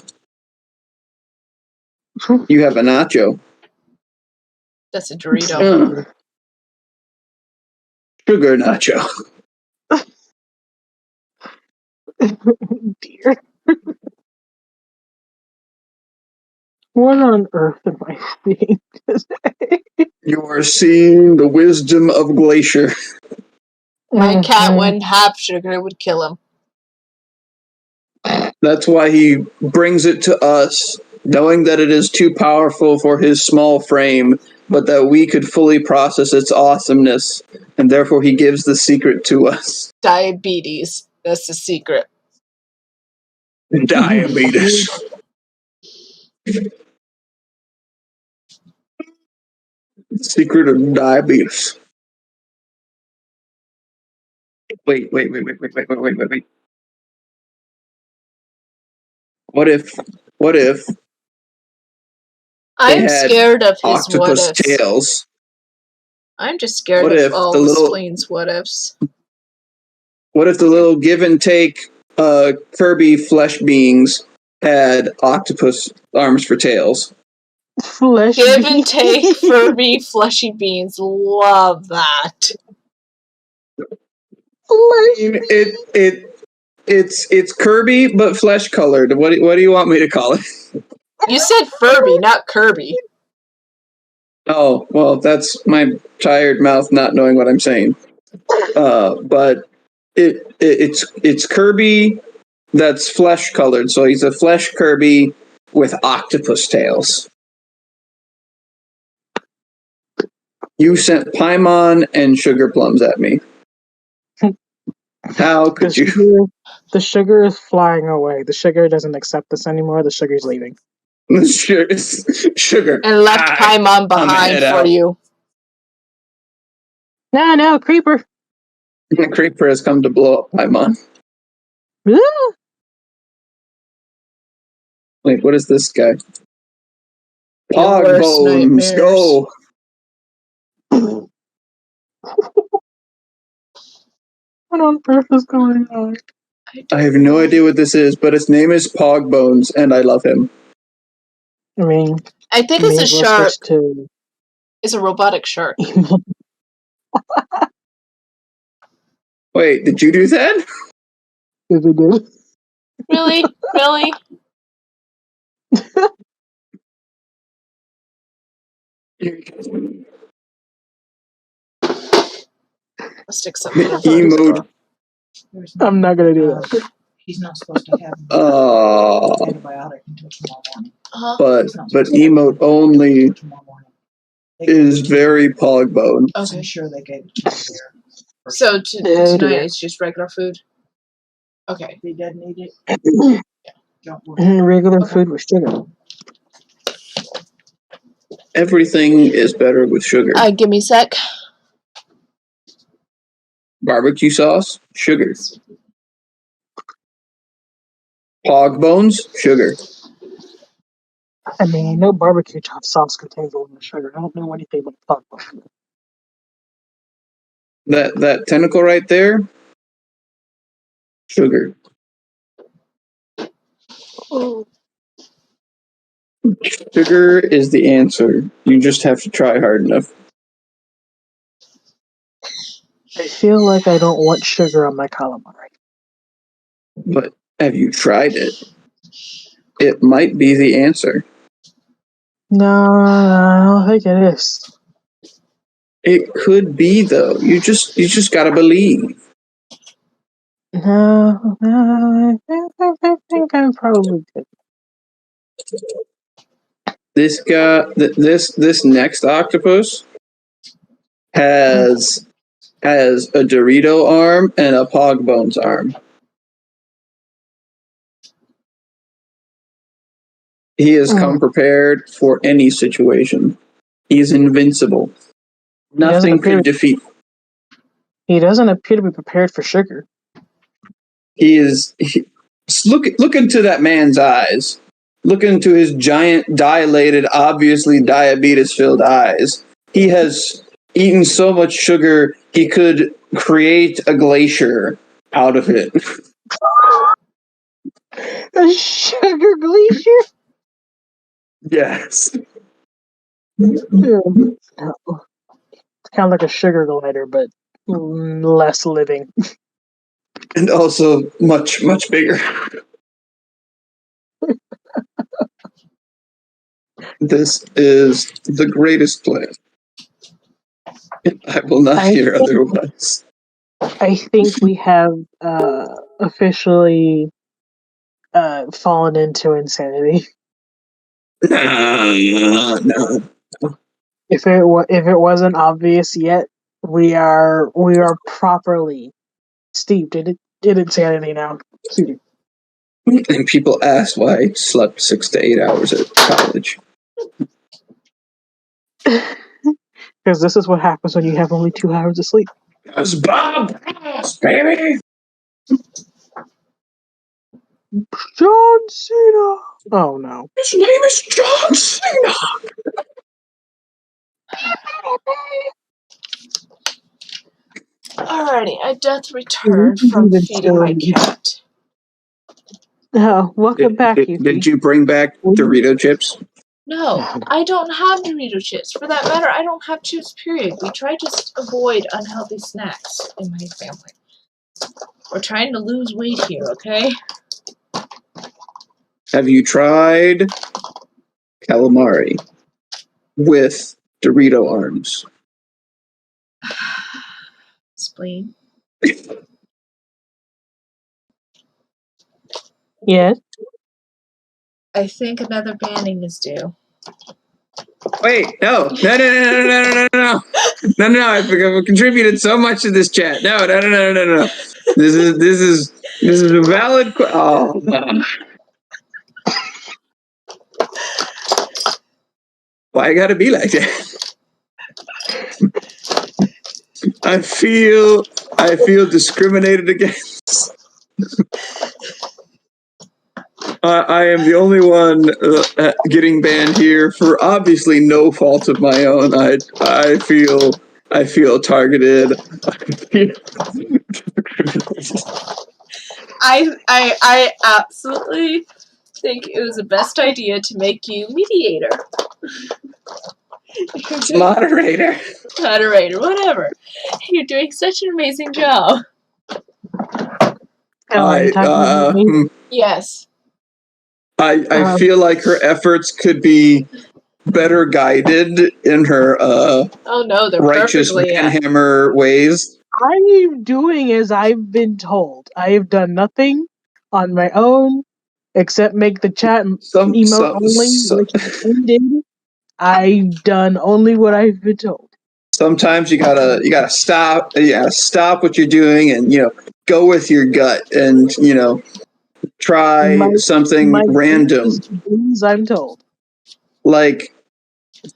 You have a nacho. That's a Dorito. Sugar nacho. Dear. What on earth am I seeing today? You are seeing the wisdom of Glacier. My cat wouldn't have sugar, it would kill him. That's why he brings it to us, knowing that it is too powerful for his small frame, but that we could fully process its awesomeness, and therefore he gives the secret to us. Diabetes. That's the secret. Diabetes. Secret of diabetes. Wait. What if they I'm had scared of his what octopus ifs. tails? I'm just scared What of if all the the little- Splain's what ifs. What if the little give and take Kirby flesh beings had octopus arms for tails? Flesh. Give and take Furby fleshy beans. Love that. It's Kirby but flesh colored. What do you want me to call it? You said Furby, not Kirby. Oh, well, that's my tired mouth not knowing what I'm saying. But it's Kirby that's flesh colored, so he's a flesh Kirby with octopus tails. You sent Paimon and Sugar Plums at me. How could you? The sugar is flying away. The sugar doesn't accept this anymore. The sugar's leaving. Sugar. And left Paimon behind head for out. you. No, Creeper. The Creeper has come to blow up Paimon. Ah! Wait, what is this guy? Your Pog worst Bones, nightmares. go! What on earth is going on? I have no idea what this is, but its name is Pog Bones, and I love him. I mean, I think it's a let's shark. switch to It's a robotic shark. Wait, did you do that? If we do. Really? Really? I'll stick something in front of the Emote. door. There's no, I'm not gonna do that. he's not supposed to have an Oh, antibiotic until tomorrow morning. Uh-huh. but He's not supposed to have emote an antibiotic only until tomorrow morning. They gave is it to very Pog Bone. I'm Okay. sure they gave it to him there. first. So Oh, tonight dear. it's just regular food? Okay. If he doesn't eat it, don't worry. Regular Okay. food with sugar. Everything is better with sugar. Give me a sec. Barbecue sauce, sugar. Pog Bones, sugar. I mean, no barbecue sauce contains a lot of sugar. I don't know anything about pog. That tentacle right there, sugar. Sugar is the answer. You just have to try hard enough. I feel like I don't want sugar on my calamari. But have you tried it? It might be the answer. No, I don't think it is. It could be though. You just gotta believe. No, I think I'm probably good. This guy, this next octopus has a Dorito arm and a Pog Bones arm. He has come prepared for any situation. He is invincible. Nothing can defeat. He doesn't appear to be prepared for sugar. Look into that man's eyes. Look into his giant, dilated, obviously diabetes-filled eyes. He has eaten so much sugar he could create a glacier out of it. A sugar glacier? Yes. It's kind of like a sugar glider, but less living. And also much, much bigger. This is the greatest plan. I will not hear otherwise. I think we have officially fallen into insanity. No. If it wasn't obvious yet, we are properly steeped in insanity now. And people ask why I slept 6 to 8 hours at college. Because this is what happens when you have only 2 hours of sleep. That's Bob Ross, baby. John Cena! Oh no. His name is John Cena. Alrighty, I doth return from feeding my cat. Welcome back, Did you bring back Dorito chips? No, I don't have Dorito chips. For that matter, I don't have chips, period. We try to avoid unhealthy snacks in my family. We're trying to lose weight here, okay? Have you tried calamari with Dorito arms? Spleen. Yes. I think another banning is due. Wait, no. No. I've contributed so much to this chat. No. This is a valid. Oh. Why I gotta be like that? I feel discriminated against. I am the only one getting banned here for obviously no fault of my own. I feel targeted. I absolutely think it was the best idea to make you mediator. Moderator, whatever. You're doing such an amazing job. Yes. I feel like her efforts could be better guided in her oh no, they're righteous manhammer ways. I'm doing as I've been told. I have done nothing on my own except make the chat emote only like you did. I've done only what I've been told. Sometimes you gotta stop. You gotta stop what you're doing and go with your gut and try something random. I'm told. Like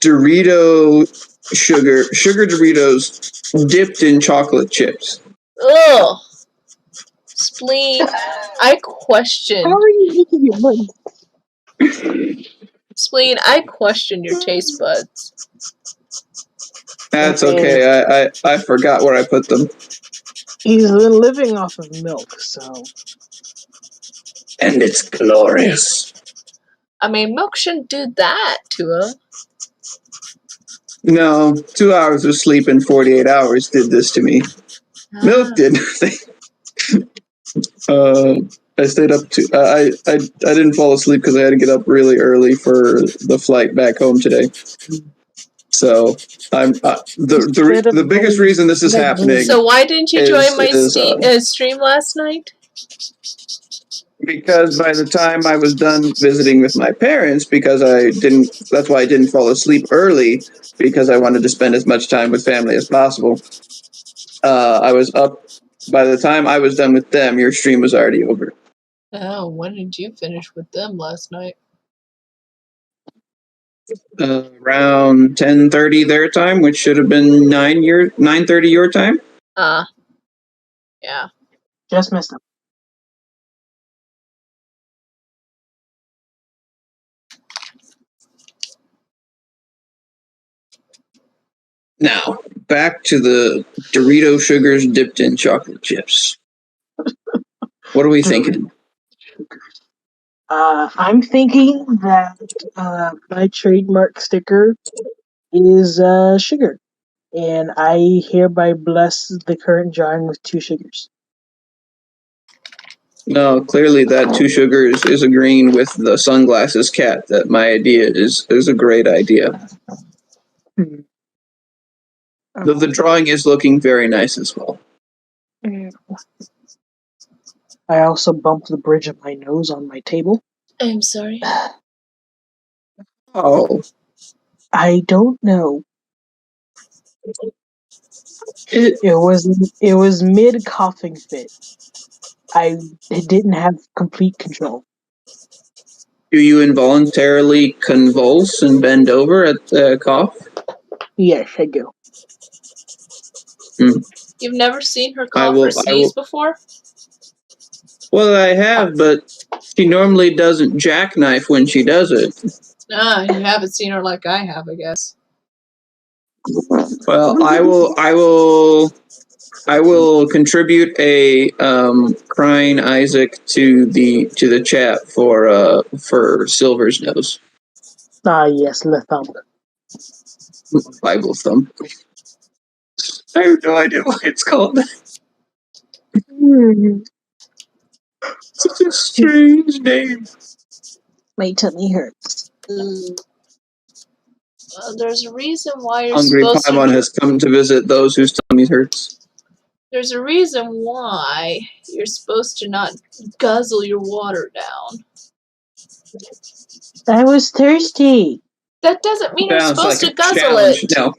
Dorito sugar Doritos dipped in chocolate chips. Ugh. Spleen. I question. How are you making it money? Spleen, I question your taste buds. That's okay. I forgot where I put them. He's been living off of milk, so. And it's glorious. I mean, milk shouldn't do that to him. No, 2 hours of sleep in 48 hours did this to me. Milk did nothing. I stayed up to. I didn't fall asleep because I had to get up really early for the flight back home today. So I'm the biggest reason this is happening. So why didn't you join my stream last night? Because by the time I was done visiting with my parents, that's why I didn't fall asleep early, because I wanted to spend as much time with family as possible. I was up. By the time I was done with them, your stream was already over. Oh, when did you finish with them last night? Around 10:30 their time, which should have been 9:30 your time. Yeah. Just missed them. Now, back to the Dorito sugars dipped in chocolate chips. What are we thinking? I'm thinking that my trademark sticker is sugar. And I hereby bless the current John with 2 sugars. No, clearly that 2 sugars is agreeing with the sunglasses cat that my idea is a great idea. The drawing is looking very nice as well. I also bumped the bridge of my nose on my table. I'm sorry. Oh. I don't know. It was mid coughing fit. I didn't have complete control. Do you involuntarily convulse and bend over at the cough? Yes, I do. You've never seen her I cough will- or I sneeze will- before? Well, I have, but she normally doesn't jackknife when she does it. Ah, you haven't seen her like I have, I guess. Well, I will contribute a crying Isaac to the chat for Silver's nose. Ah, yes, the thump. Bible thumb. I have no idea why it's called that. Such a strange name. My tummy hurts. Well, there's a reason why you're Hungry supposed Paimon to. has come to visit those whose tummy hurts. There's a reason why you're supposed to not guzzle your water down. I was thirsty. That doesn't mean you're Sounds supposed like to a guzzle challenge. it. No,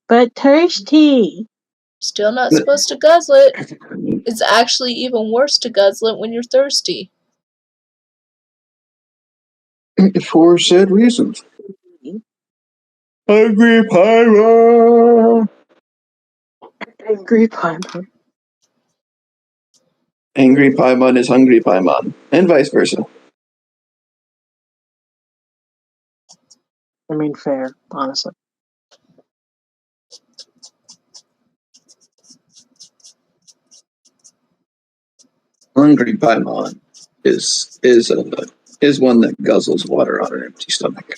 But thirsty. Still not supposed to guzzle it. It's actually even worse to guzzle it when you're thirsty. for said reasons. Hungry Paimon. Angry Paimon. Angry Paimon is hungry Paimon, and vice versa. I mean, fair, honestly. Hungry Paimon is one that guzzles water on an empty stomach.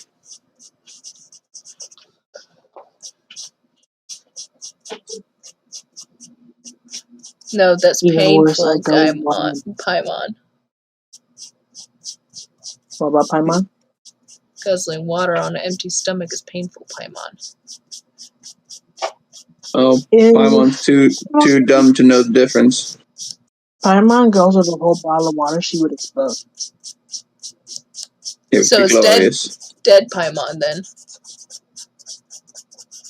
No, that's Even worse, I painful, go Paimon. What about Paimon? Guzzling water on an empty stomach is painful, Paimon. Oh, Paimon's too dumb to know the difference. Paimon goes with a whole bottle of water, she would explode. It would So be it's glorious. dead Paimon, then.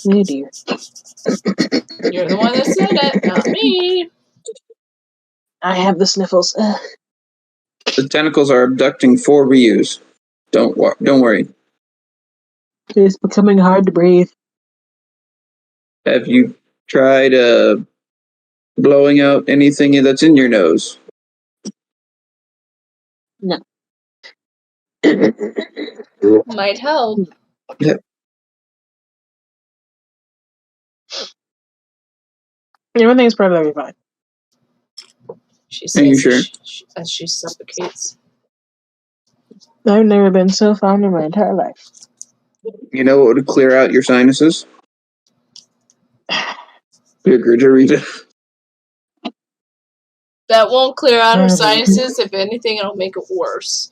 Oh dear. You're the one that said it, not me. I have the sniffles. Ugh. The tentacles are abducting 4 Ryus. Don't worry. It's becoming hard to breathe. Have you tried blowing out anything that's in your nose? No. Might help. Everything's perfectly fine. She Are you says sure? as she suffocates. I've never been so fine in my entire life. You know what would clear out your sinuses? Gurgurita. That won't clear out her Mhm. sinuses. If anything, it'll make it worse.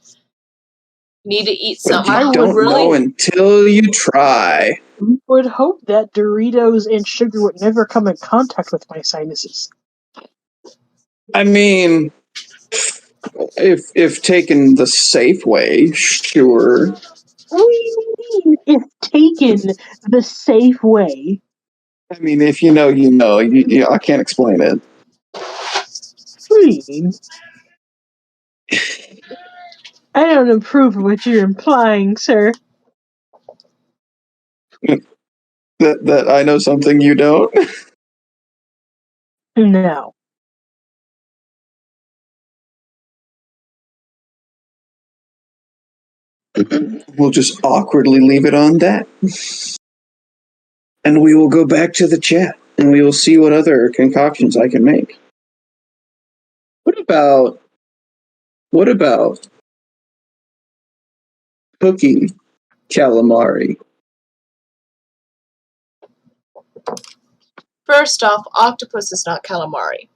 You need to eat But something. you don't know until you try. I would hope that Doritos and sugar would never come in contact with my sinuses. I mean, if taken the safe way, sure. What do you mean, if taken the safe way? I mean, if you know, you know. I can't explain it. Please. I don't approve of what you're implying, sir. That I know something you don't. No. We'll just awkwardly leave it on that. And we will go back to the chat and we will see what other concoctions I can make. What about cookie calamari? First off, octopus is not calamari.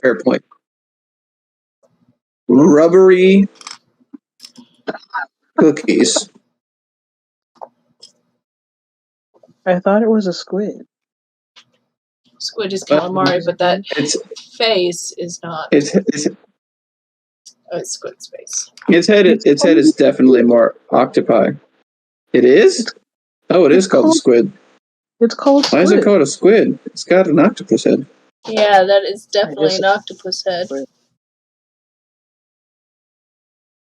Fair point. Rubbery cookies. I thought it was a squid. Squid is calamari, but that face is not. It's squid's face. Its head is definitely more octopi. It is? Oh, it is called a squid. It's called squid. Why is it called a squid? It's got an octopus head. Yeah, that is definitely an octopus head.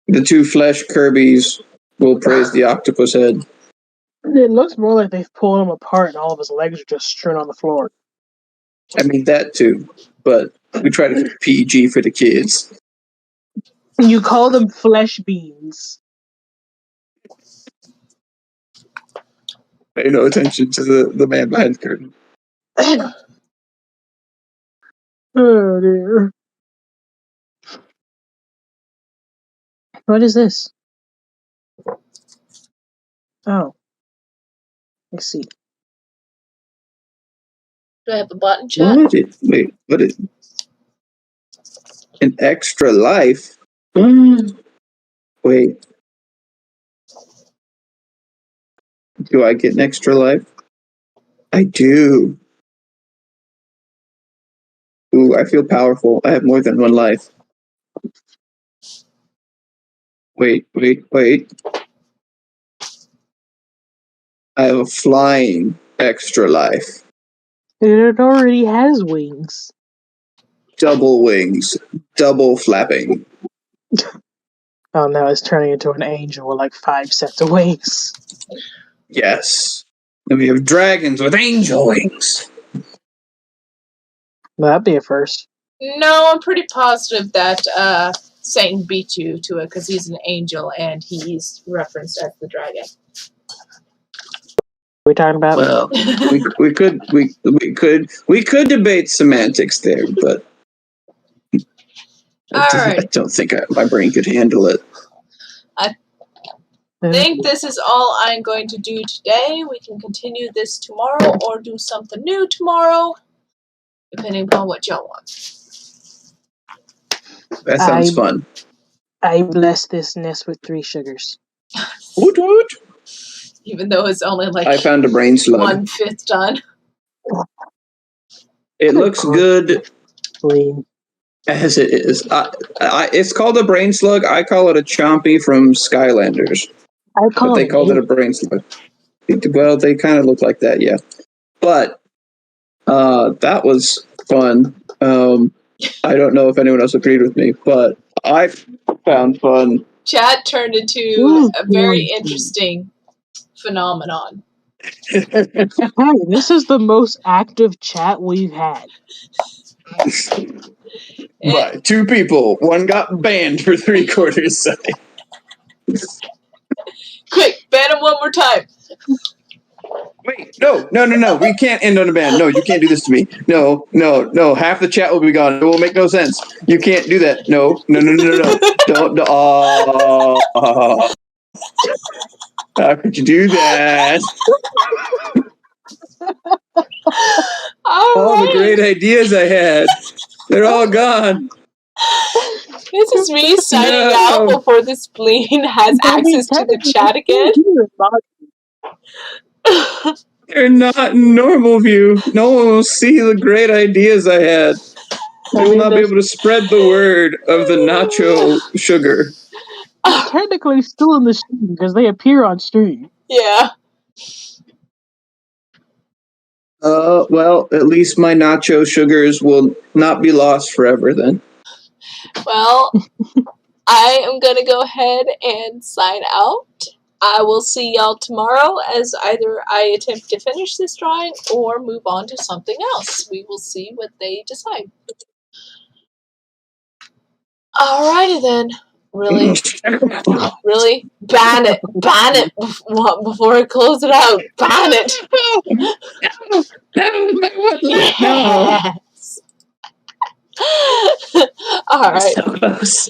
The 2 flesh Kirby's will praise the octopus head. It looks more like they've pulled him apart and all of his legs are just strewn on the floor. I mean, that too. But we try to keep PG for the kids. You call them flesh beans. Pay no attention to the man behind the curtain. Oh dear. What is this? Oh. I see. Do I have a button chat? What is an extra life? Wait. Do I get an extra life? I do. Ooh, I feel powerful. I have more than one life. Wait. I have a flying extra life. It already has wings. Double wings. Double flapping. Oh no, it's turning into an angel with like 5 sets of wings. Yes. Then we have dragons with angel wings. Well, that'd be a first. No, I'm pretty positive that Satan beat you to it because he's an angel and he's referenced as the dragon. What are we talking about? Well, we could debate semantics there, but I don't think my brain could handle it. I think this is all I'm going to do today. We can continue this tomorrow or do something new tomorrow, depending upon what y'all want. That sounds fun. I bless this nest with 3 sugars. Woot woot. Even though it's only like I found a brain slug. 1/5 done. It looks good Clean. as it is. It's called a brain slug. I call it a chompy from Skylanders. But they called it a brain slug. Well, they kind of look like that, yeah. But that was fun. I don't know if anyone else agreed with me, but I found fun. Chat turned into a very interesting phenomenon. Hey, this is the most active chat we've had. By 2 people. One got banned for 3/4 second. Quick, ban him one more time. Wait, no. We can't end on a ban. No, you can't do this to me. No. Half the chat will be gone. It will make no sense. You can't do that. No. Don't. How could you do that? All the great ideas I had. They're all gone. This is me signing out before the spleen has access to the chat again. They're not in normal view. No one will see the great ideas I had. They will not be able to spread the word of the nacho sugar. Technically still in the stream because they appear on stream. Yeah. Well, at least my nacho sugars will not be lost forever then. Well, I am going to go ahead and sign out. I will see y'all tomorrow as either I attempt to finish this drawing or move on to something else. We will see what they decide. Alrighty then. Really? Really? Ban it before I close it out. Ban it. Yes. Alright. So close.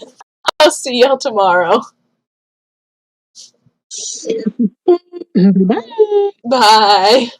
I'll see y'all tomorrow. Bye. Bye.